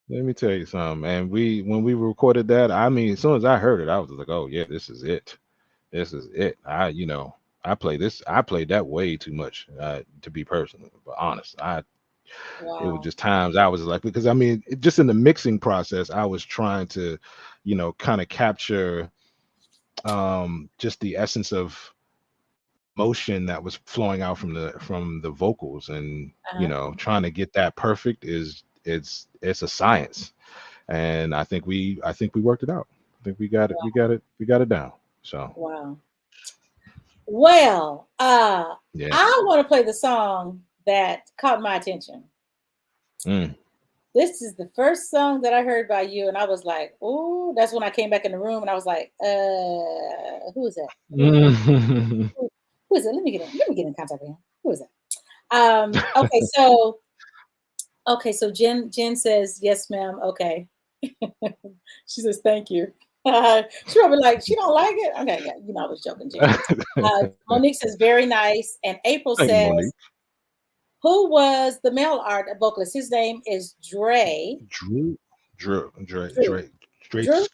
Let me tell you something. And when we recorded that, I mean, as soon as I heard it, I was like, oh yeah, this is it. This is it. I played that way too much to be personal, but honest. It was Wow. just times I was like, because I mean, just in the mixing process, I was trying to, kind of capture just the essence of motion that was flowing out from the vocals, and Uh-huh. trying to get that perfect is it's a science, and I think we worked it out. I think we got it down. So Wow. Well, yeah. I want to play the song that caught my attention. Mm. This is the first song that I heard by you, and I was like, "Oh!" That's when I came back in the room, and I was like, who is that? Who is it? Let me get in contact with him. Who is that? Okay, so Jen says, "Yes, ma'am." Okay. She says, "Thank you." She probably like, she don't like it. Okay, yeah, I was joking, Jen. Monique says, "Very nice," and April Thank you, says, Monique. "Who was the male art vocalist?" His name is Dre. Drew, Drew, Dre, Drew. Dre, Dre. Drew It's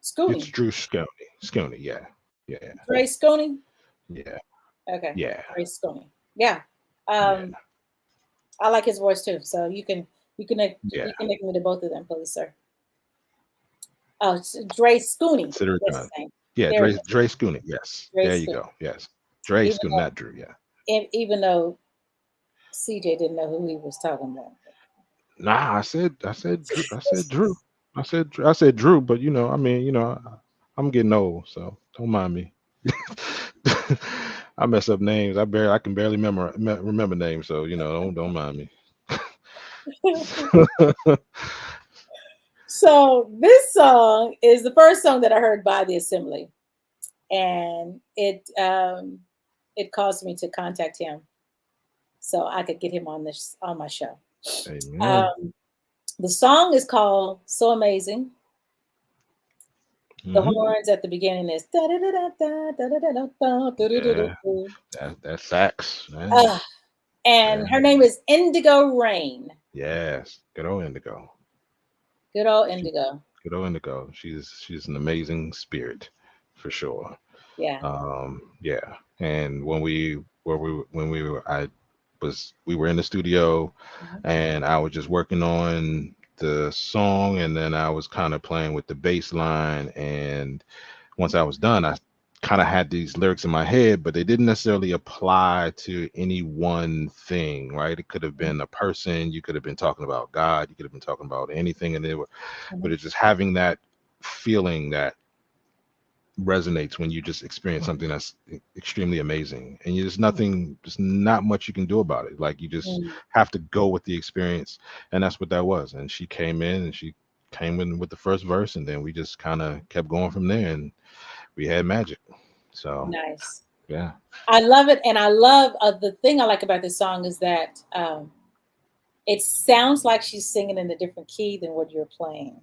Scooney. Drew Sconey. Sconey, yeah, yeah, Dre Scooney. yeah, Okay, yeah, Dre Scooney. Yeah. yeah, I like his voice too. So yeah. you connect me to both of them, please, sir. Oh, it's Dre Scooney. Consider it That's his done. name. Yeah, There it is. Dre Sconey. Yes, Dre there you Scooney. go. Yes, Dre Even Sconey, though not Drew. Yeah. even though CJ didn't know who he was talking about. Nah, I said Drew. I said Drew, but I mean, I'm getting old, so don't mind me. I mess up names. I can barely remember names, so don't mind me. So this song is the first song that I heard by the Assembly, and it caused me to contact him so I could get him on my show. Amen. Um, the song is called "So Amazing." The Hmm. horns at the beginning is da da da da da da da da da da da Yeah, da. that's sax. Man. And Yeah. her name is Indigo Rain. Yes. Good old Indigo. Good old She, Indigo. good old Indigo. She's an amazing spirit, for sure. Yeah. Yeah. And when we were we were in the studio, Mhm. and I was just working on the song, and then I was kind of playing with the bass line, and once I was done, I kind of had these lyrics in my head, but they didn't necessarily apply to any one thing, right? It could have been a person, you could have been talking about God, you could have been talking about anything, and but Mhm. it's just having that feeling that resonates when you just experience something that's extremely amazing, and there's not much you can do about it. Like, you just Mm. have to go with the experience, and that's what that was. And she came in, and she came in with the first verse, and then we just kind of kept going from there, and we had magic. So Nice. yeah. I love it, and I love the thing I like about this song is that it sounds like she's singing in a different key than what you're playing.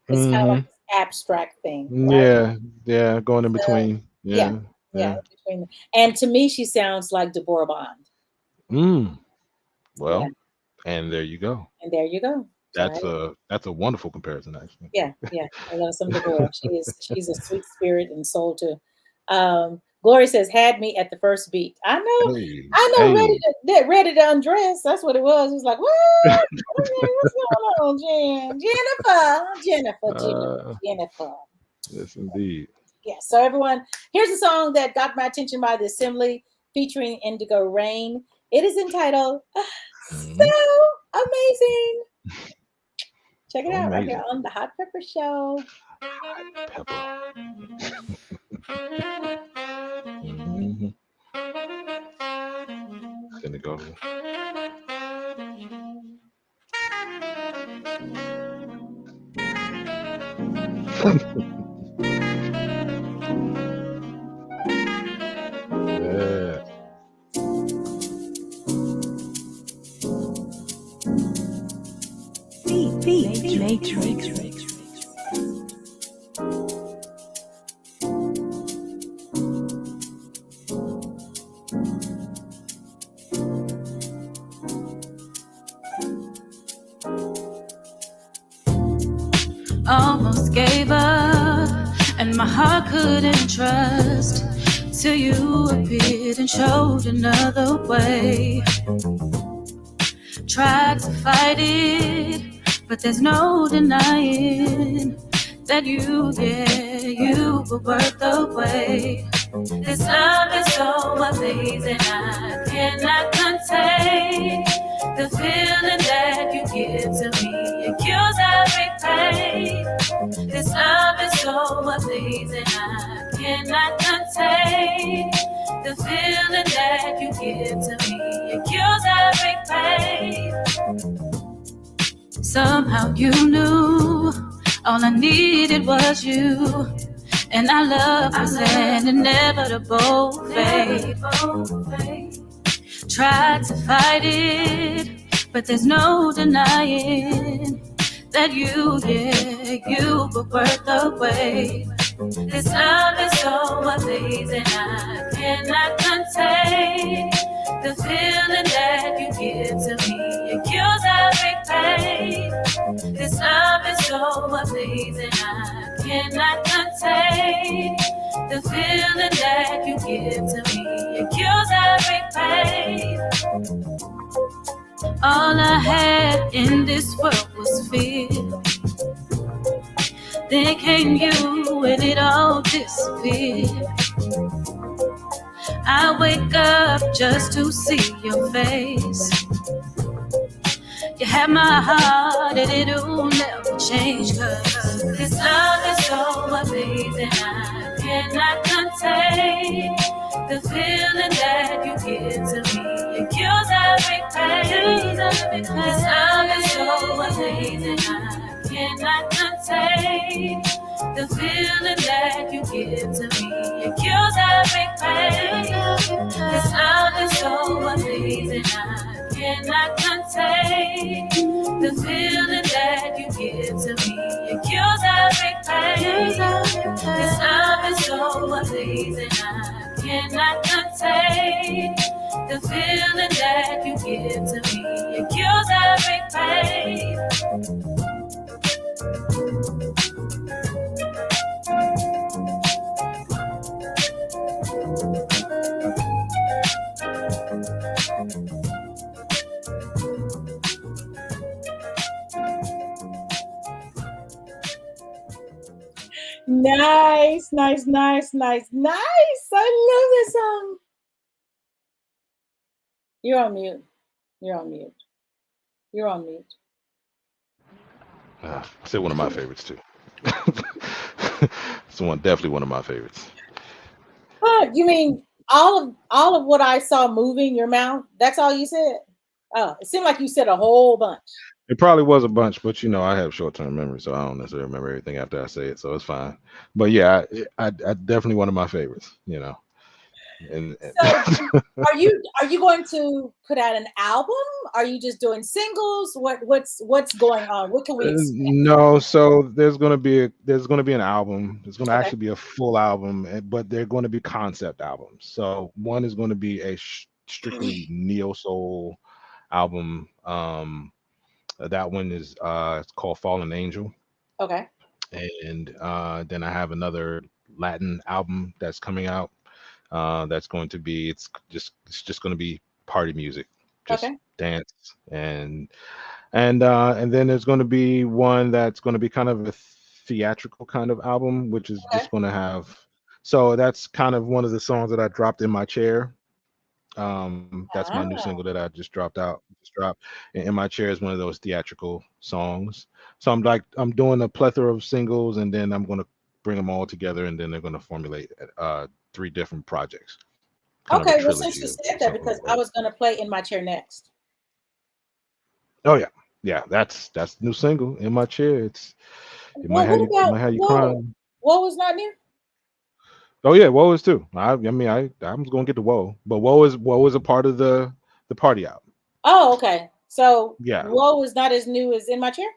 It's kind of like Hmm. this abstract thing, right? Yeah, yeah, going in So, between. yeah, Yeah, yeah. yeah. Between, and to me, she sounds like Deborah Bond. Mm. Yeah, Well, and there you go. and there you go. Right? That's a wonderful comparison, actually. Yeah, yeah. I love some Deborah. She's a sweet spirit and soul too. Glory says, "Had me at the first beat." Hey, I know. hey. Ready to undress. That's what it was. It was like, what? What's going on, Jennifer? uh, yes, indeed. Yeah. So everyone, Here's a song that got my attention by the Asmbly featuring Indigo Rain. It is entitled So Mhm. Amazing. Check it So out right here amazing. on the Hot Pepper Show. Hot pepper. Hmm. It's gonna go. Yeah. Matrix. Almost gave up, and my heart couldn't trust till you appeared and showed another way. Tried to fight it, but there's no denying that you were worth the wait. This love is so amazing, I cannot contain the feeling that you give to me. It cures every pain. This love is so amazing, I cannot contain the feeling that you give to me. It cures every pain. Somehow you knew all I needed was you. And our love was an inevitable fate. Tried to fight it, but there's no denying that you were worth the wait. This love is so amazing, I cannot contain the feeling that you give to me. It cures every pain. This love is so amazing, I cannot contain the feeling that you give to me. It cures every pain. All I had in this world was fear. Then came you and it all disappeared. I wake up just to see your face. You have my heart and it'll never change, 'cause this love is so amazing, I cannot contain the feeling that you give to me. It cures every pain. This love is so amazing, I cannot contain the feeling that you give to me. It cures every pain. This love is so amazing, I cannot contain the feeling that you give to me. It cures every pain. This love is so amazing, I cannot contain the feeling that you give to me. It cures every pain. Nice, nice, nice, nice, nice. I love this song. You're on mute. You're on mute. You're on mute. I said one of my favorites too. It's definitely one of my favorites. Oh, you mean all of what I saw moving your mouth? That's all you said? Oh, it seemed like you said a whole bunch. It probably was a bunch, but I have short-term memory, so I don't necessarily remember everything after I say it, so it's fine. But yeah, I definitely one of my favorites. And So are you going to put out an album? Are you just doing singles? What's going on? What can we expect? no, so there's gonna be an album. There's gonna Okay. actually be a full album, but they're going to be concept albums. So one is going to be a strictly neo soul album. That one is it's called Fallen Angel, Okay. and then I have another Latin album that's coming out. That's going to be it's just going to be party music, just Okay. dance and then there's going to be one that's going to be kind of a theatrical kind of album, which is Okay. just going to have So that's kind of one of the songs that I dropped in my chair. That's my new Ah, single that I just dropped out. Just dropped. And in my chair is one of those theatrical songs. So I'm doing a plethora of singles, and then I'm gonna bring them all together, and then they're gonna formulate three different projects, kind of a okay. Well, since trilogy you of said that, something because like I that. was going to play In My Chair next. Oh yeah, yeah. That's the new single in my chair. It might Well, what it about might have you Whoa? crying. Whoa was not new? Oh yeah, woe is too. I'm gonna get the woe, but woe is a part of the party album. Oh, okay. So Yeah, Whoa is not as new as In My Chair?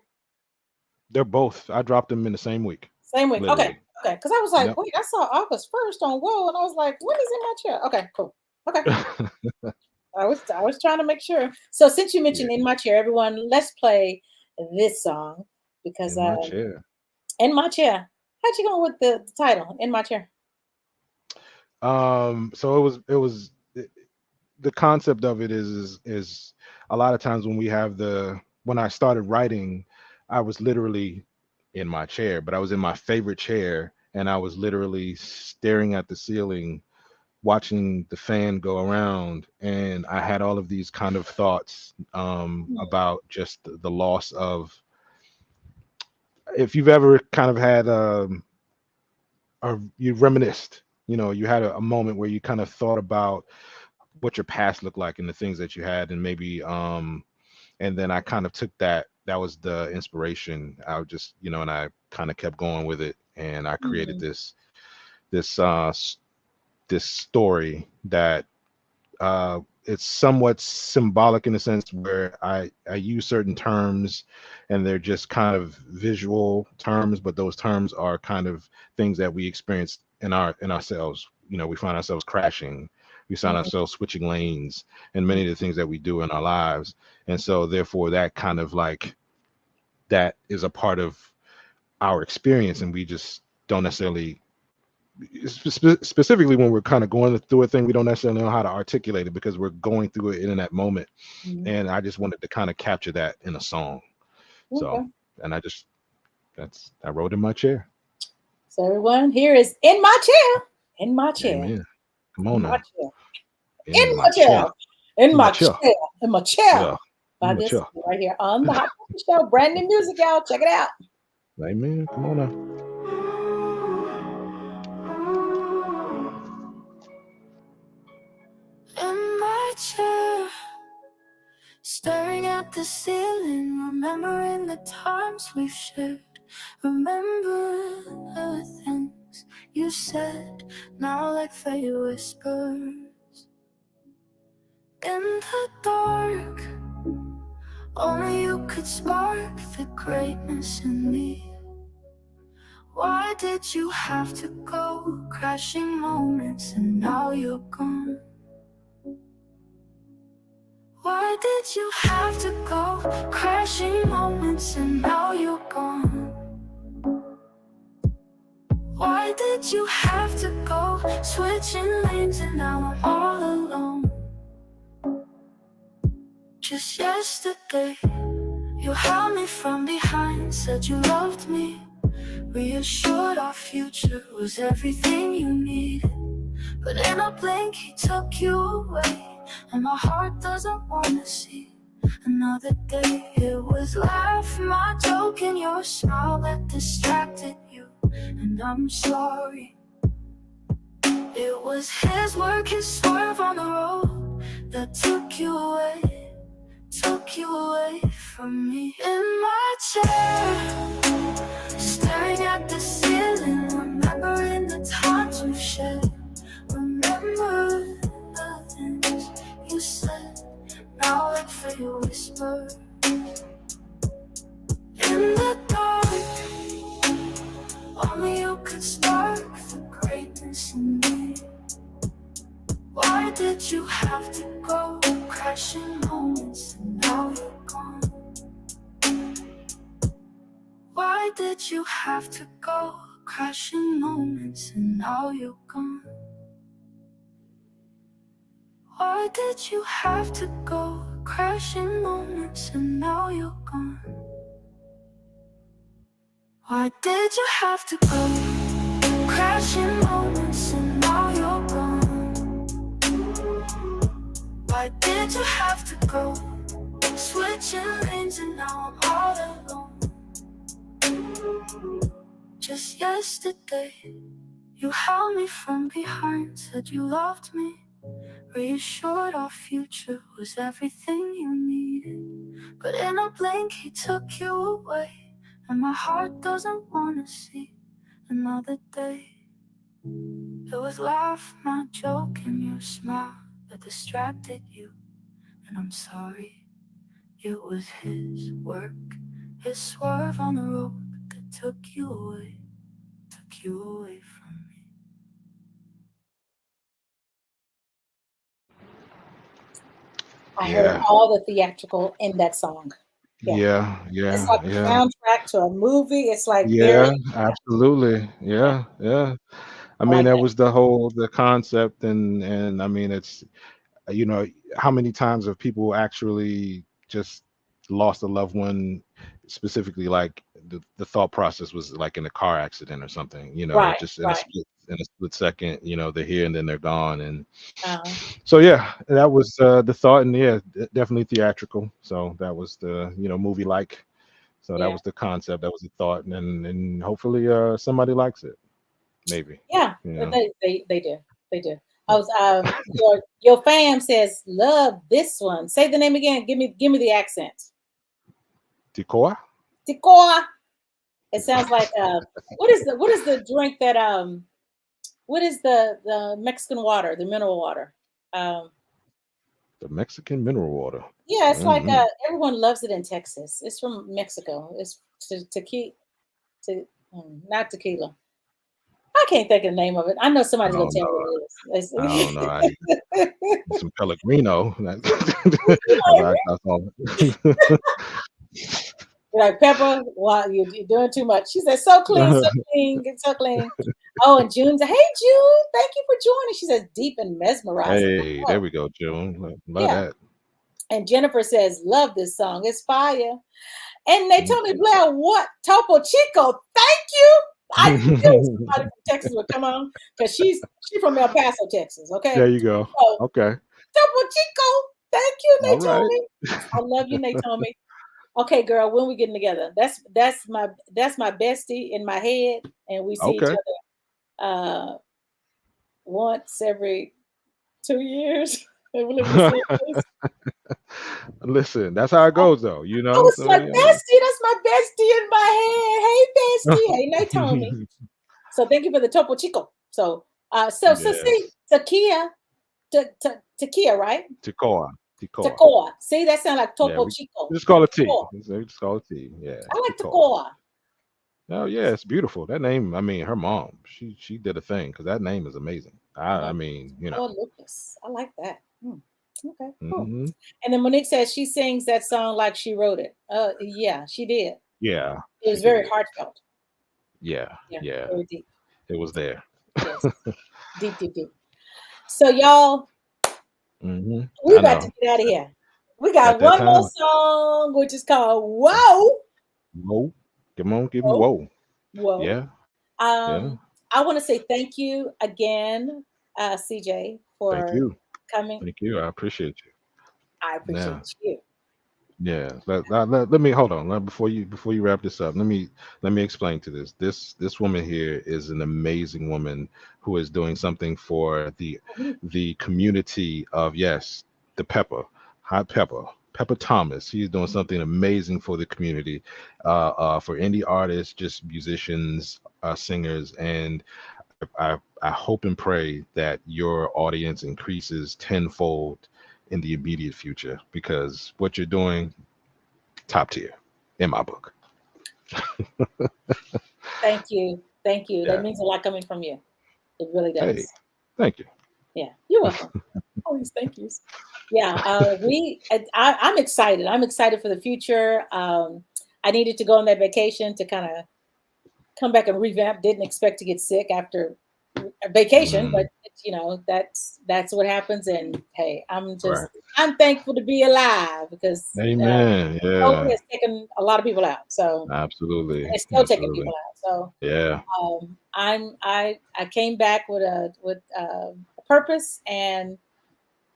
they're both. I dropped them in the same week, Same week. Okay. literally. Okay. Because I was like, Yep. wait, I saw August 1st on Whoa, and I was like, what is In My Chair? Okay, cool. Okay. I was trying to make sure. So since you Yeah, mentioned In My Chair, everyone, let's play this song because in my chair. In My Chair. How'd you go with the title? In My Chair. So the concept of it is a lot of times when I started writing, I was literally in my chair, but I was in my favorite chair, and I was literally staring at the ceiling, watching the fan go around, and I had all of these kind of thoughts about just the loss of. If you've ever kind of had or you reminisced, you had a moment where you kind of thought about what your past looked like and the things that you had, and maybe and then I kind of took that was the inspiration. I would just, and I kind of kept going with it, and I created Mhm. this this story that it's somewhat symbolic in a sense where I use certain terms, and they're just kind of visual terms, but those terms are kind of things that we experience in ourselves. We find ourselves crashing, we find Mhm. ourselves switching lanes, and many of the things that we do in our lives. And so therefore that kind of like that is a part of our experience, and we just don't necessarily specifically when we're kind of going through a thing, we don't necessarily know how to articulate it because we're going through it in that moment. Mhm. And I just wanted to kind of capture that in a song. So, Okay. and I wrote in my chair. So everyone, here is In My Chair. In My Chair. Amen. Come In on My now. Chair. In In my My chair. Chair. In In my My chair. Chair. In My Chair. Yeah. By In my this chair. right here on the Hot Topic Show. Brand new music, y'all. Check it out. Amen. Come on now. In my chair, staring at the ceiling, remembering the times we've shared. Remember the things you said, now like faint whispers. In the dark, only you could spark the greatness in me. Why did you have to go? Crashing moments and now you're gone. Why did you have to go? Crashing moments and now you're gone. Why did you have to go? Switching lanes and now I'm all alone. Just yesterday, you held me from behind, said you loved me, reassured our future was everything you needed. But in a blink, he took you away, and my heart doesn't wanna see another day. It was life, my joke, and your smile that distracted you, and I'm sorry. It was his work, his swerve on the road that took you away from me. In my chair, staring at the ceiling, remembering the times we've shared. Remember the things you said, now I feel whisper. In the dark, only you could spark the greatness in me. Why did you have to go? Crashing moments and now you're gone. Why did you have to go? Crashing moments and now you're gone. Why did you have to go? Crashing moments and now you're gone. Why did you have to go? Crashing moments Why'd you have to go? Switching lanes and now I'm all alone. Just yesterday, you held me from behind, said you loved me, reassured our future was everything you needed. But in a blink, he took you away, and my heart doesn't wanna see another day. It was laugh, not joke, and your smile that distracted you. And I'm sorry, it was his work, his swerve on the road that took you away from me. I heard Yeah. all the theatrical in that song. Yeah. Yeah. It's Yeah. like a Yeah. soundtrack to a movie. It's like very, Yeah. Absolutely. yeah, Yeah. Yeah. I I mean, like that that. was the concept, and I mean, it's you know, how many times have people actually just lost a loved one, specifically like the thought process was like in a car accident or something, Right, just right. in a split second, they're here and then they're gone. And Uh, so yeah, that was the thought. And yeah, definitely theatrical. So that was the movie like. So that yeah, was the concept, that was the thought, and hopefully somebody likes it, maybe. yeah. Yeah. They do. They do. I was your fam says love this one. Say the name again. Give me the accent. Tikoa. Ticoa. It sounds like what is the drink that what is the Mexican water, the mineral water? Um, The Mexican mineral water. yeah, it's like Hmm. everyone loves it in Texas. It's from Mexico. It's tequila, not tequila. I can't think of the name of it. I know I somebody's gonna don't tell me know. what it I is. don't know. Some Pellegrino. That's all. Like Pepper, wow, you're doing too much. She said, so clean, so clean, get so clean. Oh, and June said, hey June, thank you for joining. She says, deep and mesmerizing. Hey, there Oh, we go, June. Love yeah. that. And Jennifer says, love this song. It's fire. And they Mm. told me, Blair, what? Topo Chico, thank you. I knew somebody from Texas would come on because she's from El Paso, Texas. Okay. There you go. So Okay. Topo Chico, thank you, All right. Naomi. I love you, Naomi. Okay, girl, when we getting together? That's my bestie in my head, and we see each Okay. other once every 2 years. And we live in the same place. Listen, that's how it I, goes, though. I was So like, bestie, that's my bestie in my head. Hey, bestie. Hey, Naomi. So thank you for the Topo Chico. So see, Yes. Takia, Takia, right? Tikoa. Tikoa. Takoa. See, that sounds like Yeah, Topo we Chico. just call it T. Takoa. We just call it T. Yeah, I like Tikoa. Takoa. Oh yeah, it's beautiful. That name, I mean, her mom, she did a thing because that name is amazing. I mean, Oh, Lucas. I like that. Okay, cool. hmm And then Monique says she sings that song like she wrote it. Yeah, she did. yeah, It she was very did. heartfelt. Yeah, Yeah, yeah, very deep. it was there. Yes, deep, deep, deep. So y'all, we I about to know. get out of here. We At got that one more time, song, which is called "Whoa, whoa, come on, give me Whoa, whoa. Whoa." Yeah, yeah. Um, I want to say thank you again, CJ, Thank for you, coming. thank you. I appreciate you. I appreciate Yeah. you. Yeah, let me hold on. Before you wrap this up, let me explain to this woman here is an amazing woman who is doing something for the community of, yes, the hot pepper Thomas. He's doing something amazing for the community, for indie artists, just musicians, singers, and I hope and pray that your audience increases tenfold in the immediate future, because what you're doing, top tier in my book. Thank you. Thank you. That Yeah. means a lot coming from you. It really Hey, does. thank you. Yeah, you're welcome. All these thank yous. Yeah, I'm excited. I'm excited for the future. I needed to go on that vacation to kind of come back and revamp. Didn't expect to get sick after a vacation, Mm, but that's what happens. And hey, right. I'm thankful to be alive because Amen. COVID Yeah. has taken a lot of people out. So and Absolutely. it's still taking Absolutely. people out. So Yeah. I came back with a purpose, and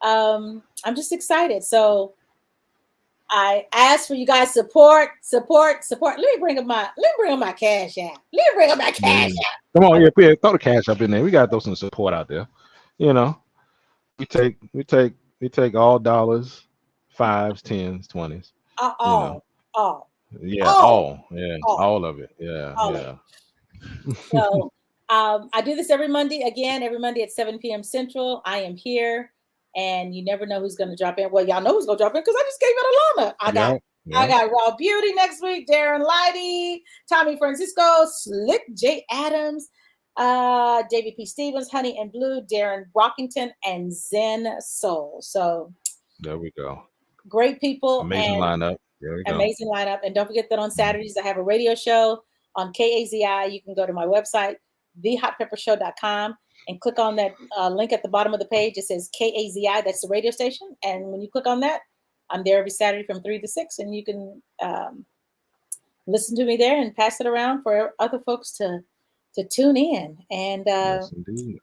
I'm just excited. So I asked for you guys support. Let me bring up my cash app. Yeah. Come on, yeah, throw the cash up in there. We gotta throw some support out there. You know, we take all dollars, fives, tens, 20s. You know, All, yeah, all, all of it. Yeah, all of it. yeah. So I do this every Monday. Again, every Monday at 7 p.m. Central. I am here, and you never know who's going to drop in. Well, y'all know who's going to drop in because I just gave it a lineup. I got Raw Beauty next week. Darren Lighty, Tommy Francisco, Slick J Adams, JVP Stevens, Honey and Blue, Darren Brockington, and Zen Soul. So there we go. Great people. Amazing lineup. There we go. Amazing lineup. And don't forget that on Saturdays, I have a radio show on KAZI. You can go to my website, thehotpeppershow.com, and click on that link at the bottom of the page. It says KAZI. That's the radio station. And when you click on that, I'm there every Saturday from 3 to 6. And you can listen to me there and pass it around for other folks to tune in. And yes, indeed.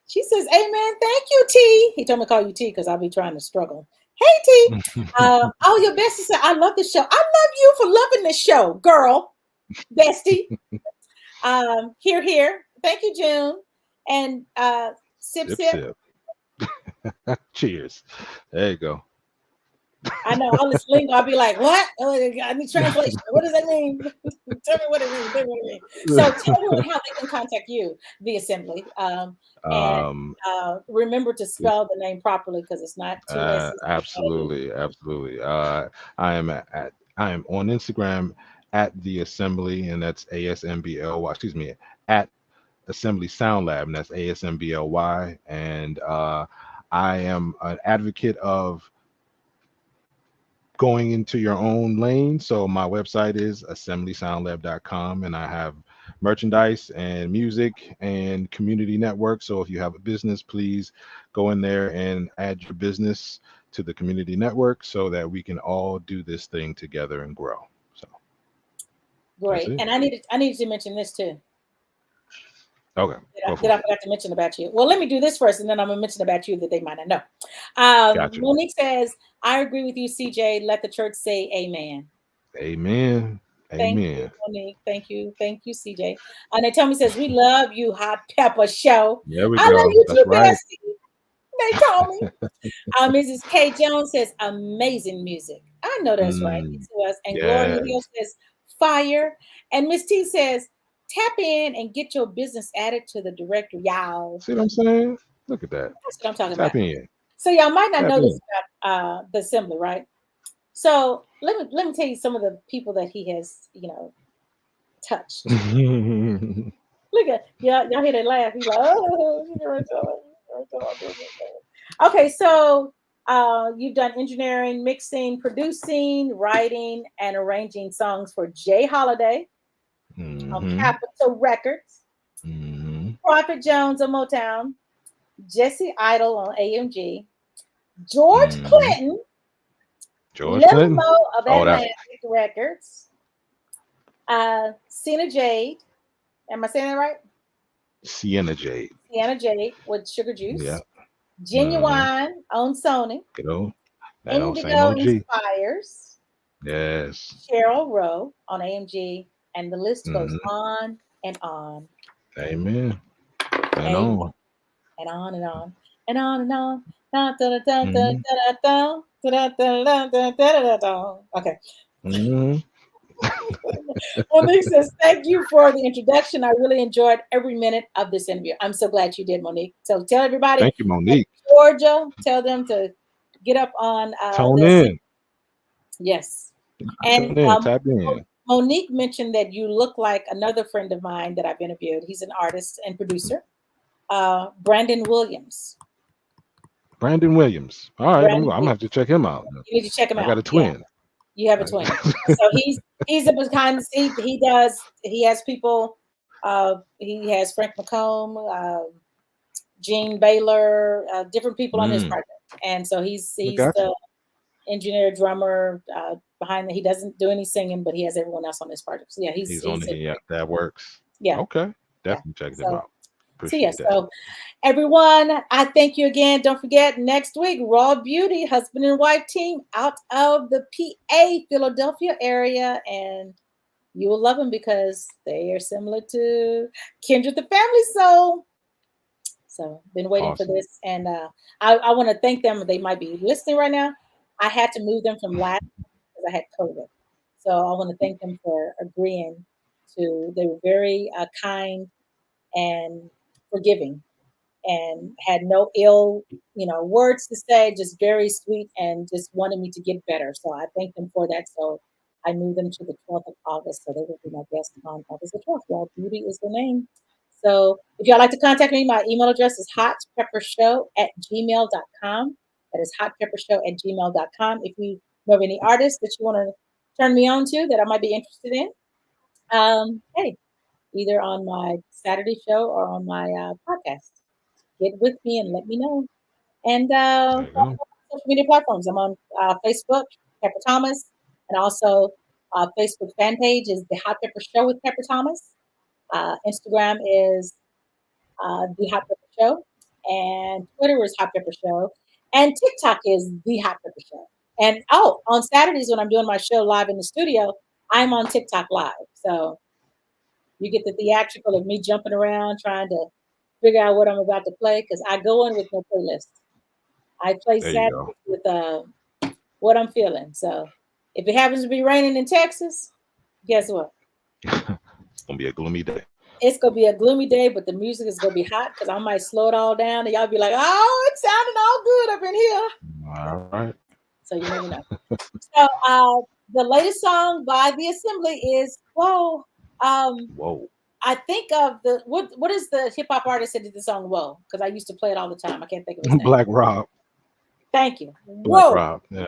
She says, amen. Thank you, T. He told me to call you T because I'll be trying to struggle. Hey, T. All your bestie said, I love the show. I love you for loving the show, girl. Bestie. Here. Thank you, June. And sip. Cheers. There you go. I know all this lingo. I'll be like, what? Oh, I need translation. What does that mean? Tell me what it means. So tell everyone how they can contact you, the Asmbly. And remember to spell the name properly because it's not too absolutely. I am on Instagram at the Asmbly, and that's ASMBLY. Excuse me, at Asmbly Sound Lab, and that's ASMBLY. And I am an advocate of going into your own lane. So my website is assemblysoundlab.com, and I have merchandise and music and community network. So if you have a business, please go in there and add your business to the community network so that we can all do this thing together and grow. So great. And I needed to mention this too. Okay. Did I forgot to mention about you? Well, let me do this first, and then I'm going to mention about you that they might not know. Gotcha. Monique says, I agree with you, CJ. Let the church say amen. Amen. Thank you, Monique. Thank you, CJ. And they tell me, says, we love you, Hot Pepper Show. There we I go. love you That's too, right. bestie. They told me. Mrs. K. Jones says, amazing music. I know that's right. And Gloria Hill says, fire. And Miss T says, tap in and get your business added to the directory, y'all. See what I'm saying? Look at that. That's what I'm talking Tap about. in. So y'all might not know this about the Asmbly, right? So let me tell you some of the people that he has, touched. Look at y'all hear that laugh. He's like, oh, okay. So you've done engineering, mixing, producing, writing, and arranging songs for Jay Holiday on Capitol Records, Prophet Jones on Motown, Jesse Idle on AMG, George Clinton, Lil'Mo of Atlantic Records, CiennaJade. Am I saying that right? CiennaJade. CiennaJade with SugarJuice. Yeah. Ginuwine on Sony. Indigo Inspires. Yes. Sherell Rowe on AMG. And the list goes on and on. Amen. And on. And on and on. And on and on. Okay. Monique says, thank you for the introduction. I really enjoyed every minute of this interview. I'm so glad you did, Monique. So tell everybody. Thank you, Monique. Georgia, tell them to get up on tune in. Yes. And tap in. Monique mentioned that you look like another friend of mine that I've interviewed. He's an artist and producer, Brandon Williams. Brandon Williams. All right, I'm gonna have to check him out. You need to check him out. I got a twin. Yeah. You have a twin. So he's the kind of he has people. He has Frank McComb, Gene Baylor, different people on his project, and so he's the engineer, drummer behind. He doesn't do any singing, but he has everyone else on his project. So yeah, he's on it. Yeah, that works. Yeah. Okay. Definitely check them out. So yeah, Appreciate that. so everyone, I thank you again. Don't forget next week, Raw Beauty, husband and wife team out of the PA, Philadelphia area, and you will love them because they are similar to Kindred the Family Soul. So been waiting for Awesome. this, and I want to thank them. They might be listening right now. I had to move them from last because I had COVID, so I want to thank them for agreeing to. They were very kind and forgiving, and had no ill, words to say. Just very sweet, and just wanted me to get better. So I thank them for that. So I moved them to the 12th of August, so they will be my guest on August the 12th. Well, Beauty is the name. So if y'all like to contact me, my email address is hotpeppershow@gmail.com. That is hotpeppershow@gmail.com. If you know of any artists that you want to turn me on to that I might be interested in, hey, either on my Saturday show or on my podcast, get with me and let me know. And There you go. social media platforms. I'm on Facebook, Pepper Thomas, and also Facebook fan page is the Hot Pepper Show with Pepper Thomas. Instagram is the Hot Pepper Show, and Twitter is Hot Pepper Show, and TikTok is the Hot Pepper Show. And on Saturdays when I'm doing my show live in the studio, I'm on TikTok live. So you get the theatrical of me jumping around trying to figure out what I'm about to play because I go in with no playlist. I play There you go. Saturdays with what I'm feeling. So if it happens to be raining in Texas, guess what? It's gonna be a gloomy day. It's gonna be a gloomy day, but the music is gonna be hot because I might slow it all down and y'all be like, "Oh, it's sounding all good up in here." All right. So you never know. So the latest song by the Asmbly is "Whoa." Whoa. I think of the what is the hip hop artist that did the song "Whoa"? Because I used to play it all the time. I can't think of his name. Black Rob. Thank you. Black Whoa. Rob. Yeah.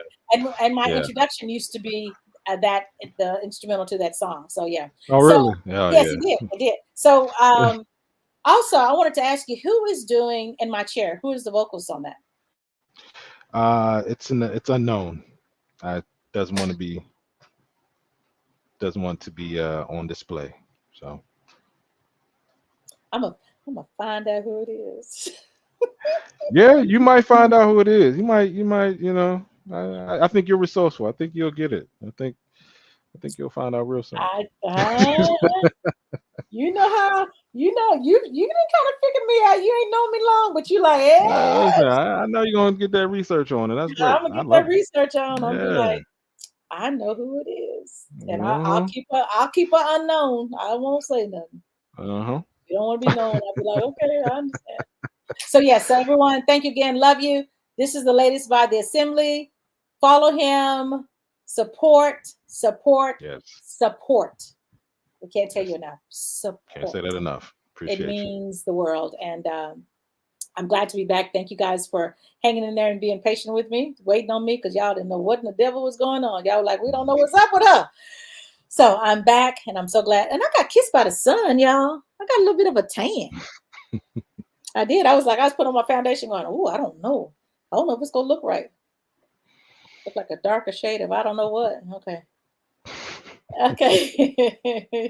And my Yeah. introduction used to be the instrumental to that song. So yeah. Oh, So really? Oh, yes, yeah. it did. So also I wanted to ask you who is doing In My Chair? Who is the vocals on that? It's unknown. I doesn't want to be on display. So I'm gonna find out who it is. yeah, you might find out who it is. You might, I think you're resourceful. I think you'll get it. I think you'll find out real soon. You know how you didn't kind of figure me out. You ain't known me long, but you like, yeah. Listen, I know you're gonna get that research on it. That's great. I'm gonna I get that love it. research on. I'm be Yeah. like, I know who it is, and I'll Uh-huh. keep her unknown. I won't say nothing. Uh-huh. You don't want to be known. I'll be like, okay, I understand. So yes, everyone, thank you again. Love you. This is the latest by the Asmbly. Follow him. Support. Yes. We can't tell you enough. Support. Can't say that enough. Appreciate It means the world. And I'm glad to be back. Thank you guys for hanging in there and being patient with me, waiting on me because y'all didn't know what in the devil was going on. Y'all were like, we don't know what's up with her. So I'm back and I'm so glad. And I got kissed by the sun, y'all. I got a little bit of a tan. I did. I was putting on my foundation going, oh, I don't know. I don't know if it's going to look right. Look like a darker shade of I don't know what. Okay.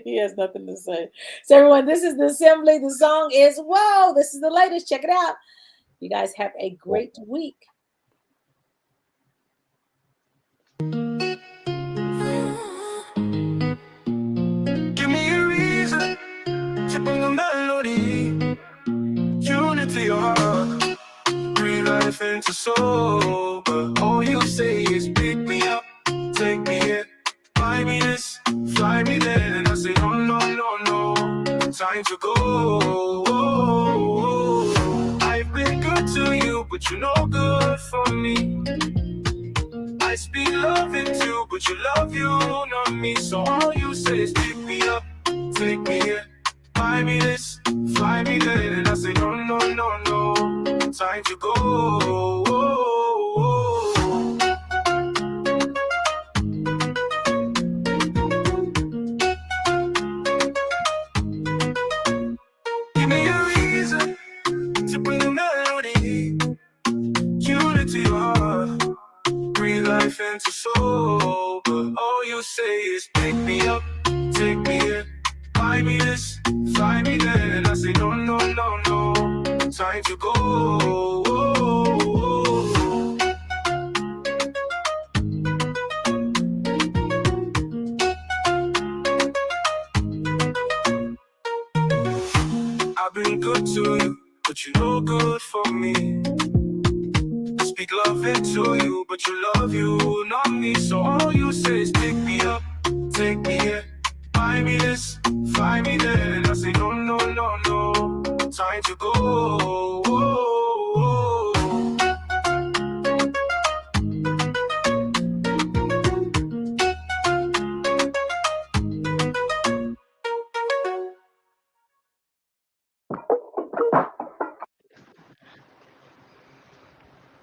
He has nothing to say. So everyone, this is the Asmbly. The song is Whoa. This is the latest. Check it out. You guys have a great week. Give me a reason to bring a melody, tune into your heart, breathe life into soul. But all you say is pick me up, take me here, buy me this, fly me there. And I say no, no, no, no, time to go. I've been good to you, but you're no good for me. I speak love into, but you love you, not me. So all you say is pick me up, take me here, buy me this, fly me there. And I say no, no, no, no, time to go. Give me a reason to bring a melody, tune it to your heart, breathe life into soul. But all you say is pick me up, take me here, buy me this, fly me there. And I say no, no, no, no, I've been good to you, but you're no good for me. Speak love into you, but you, not me. So all you say is pick me up, take me here, buy me this, fly me there. And I say no, no, no, no, time to go.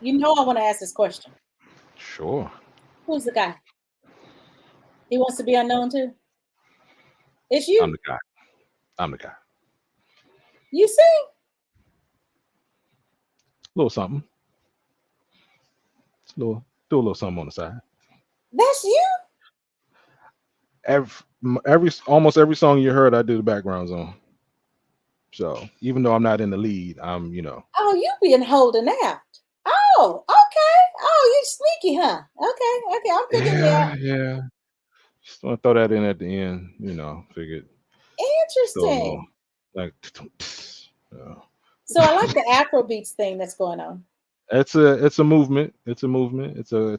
You know I want to ask this question. Sure. Who's the guy? He wants to be unknown too? It's you. I'm the guy. I'm the guy. You sing? A little something. Do a little something on the side. That's you? Almost every song you heard, I do the backgrounds on. So even though I'm not in the lead, I'm, Oh, you been holding out. Oh, okay. Oh, you sneaky, huh? Okay. I'm picking you out. Yeah. Just want to throw that in at the end, figured. Throw a little, Interesting. like, So I like the Afro beats thing that's going on. It's a movement. It's a movement. It's a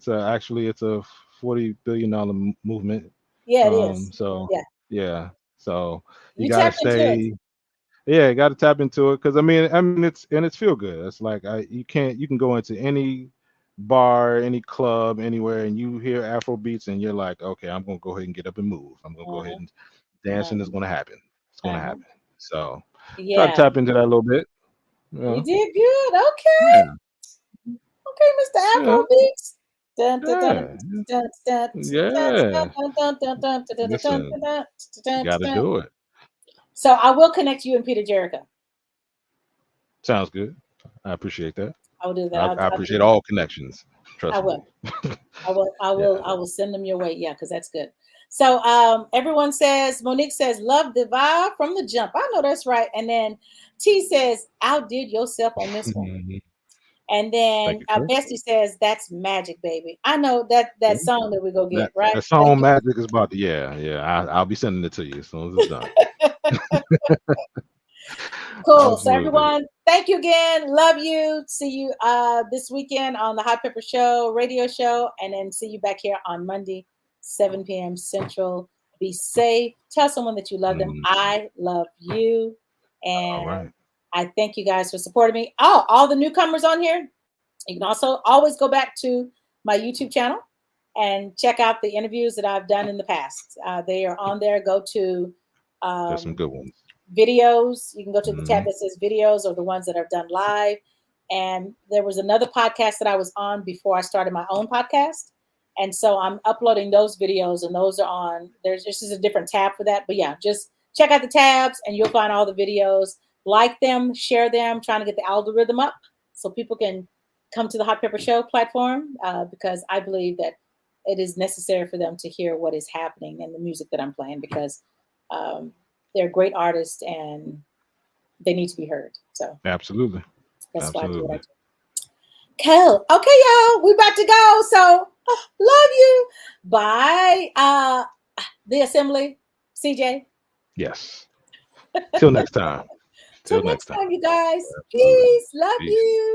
$40 billion movement. Yeah, it is. So yeah. So you You gotta tapped into it. stay. Yeah, you gotta tap into it because I mean it's feel good. It's like you can go into any bar, any club, anywhere, and you hear Afro beats, and you're like, okay, I'm gonna go ahead and get up and move. I'm gonna go ahead and dance, and it's gonna happen. It's gonna happen. So try to tap into that a little bit. You did good. Okay. Yeah. Okay, Mr. Afro beats. Yeah. Listen, You gotta do it. So I will connect you and Peter Jericho. Sounds good. I appreciate that. I will do that. I appreciate all connections. Trust me. I will send them your way. Yeah, because that's good. So everyone says, Monique says, love the vibe from the jump. I know that's right. And then T says, outdid yourself on this one. And then Bessie says, that's magic, baby. I know that song that we go get, right? That song magic is about to, I'll be sending it to you as soon as it's done. Cool. Absolutely. So everyone, thank you again. Love you. See you this weekend on the Hot Pepper Show radio show, and then see you back here on Monday, 7 p.m. Central. Be safe. Tell someone that you love them. I love you. And I thank you guys for supporting me. Oh, all the newcomers on here. You can also always go back to my YouTube channel and check out the interviews that I've done in the past. They are on there. Go to there's some good ones. Videos. You can go to the tab that says videos, or the ones that are done live. And there was another podcast that I was on before I started my own podcast. And so I'm uploading those videos, and those are on. There's just a different tab for that. But yeah, just check out the tabs and you'll find all the videos. Like them, share them, trying to get the algorithm up so people can come to the Hot Pepper Show platform, because I believe that it is necessary for them to hear what is happening and the music that I'm playing, because they're great artists and they need to be heard. So absolutely. That's why I do what I do. Cool. Okay, y'all, we about to go. So love you. Bye. The Asmbly, CJ. Yes. Till next time. Till next time, you guys. Peace. Love you.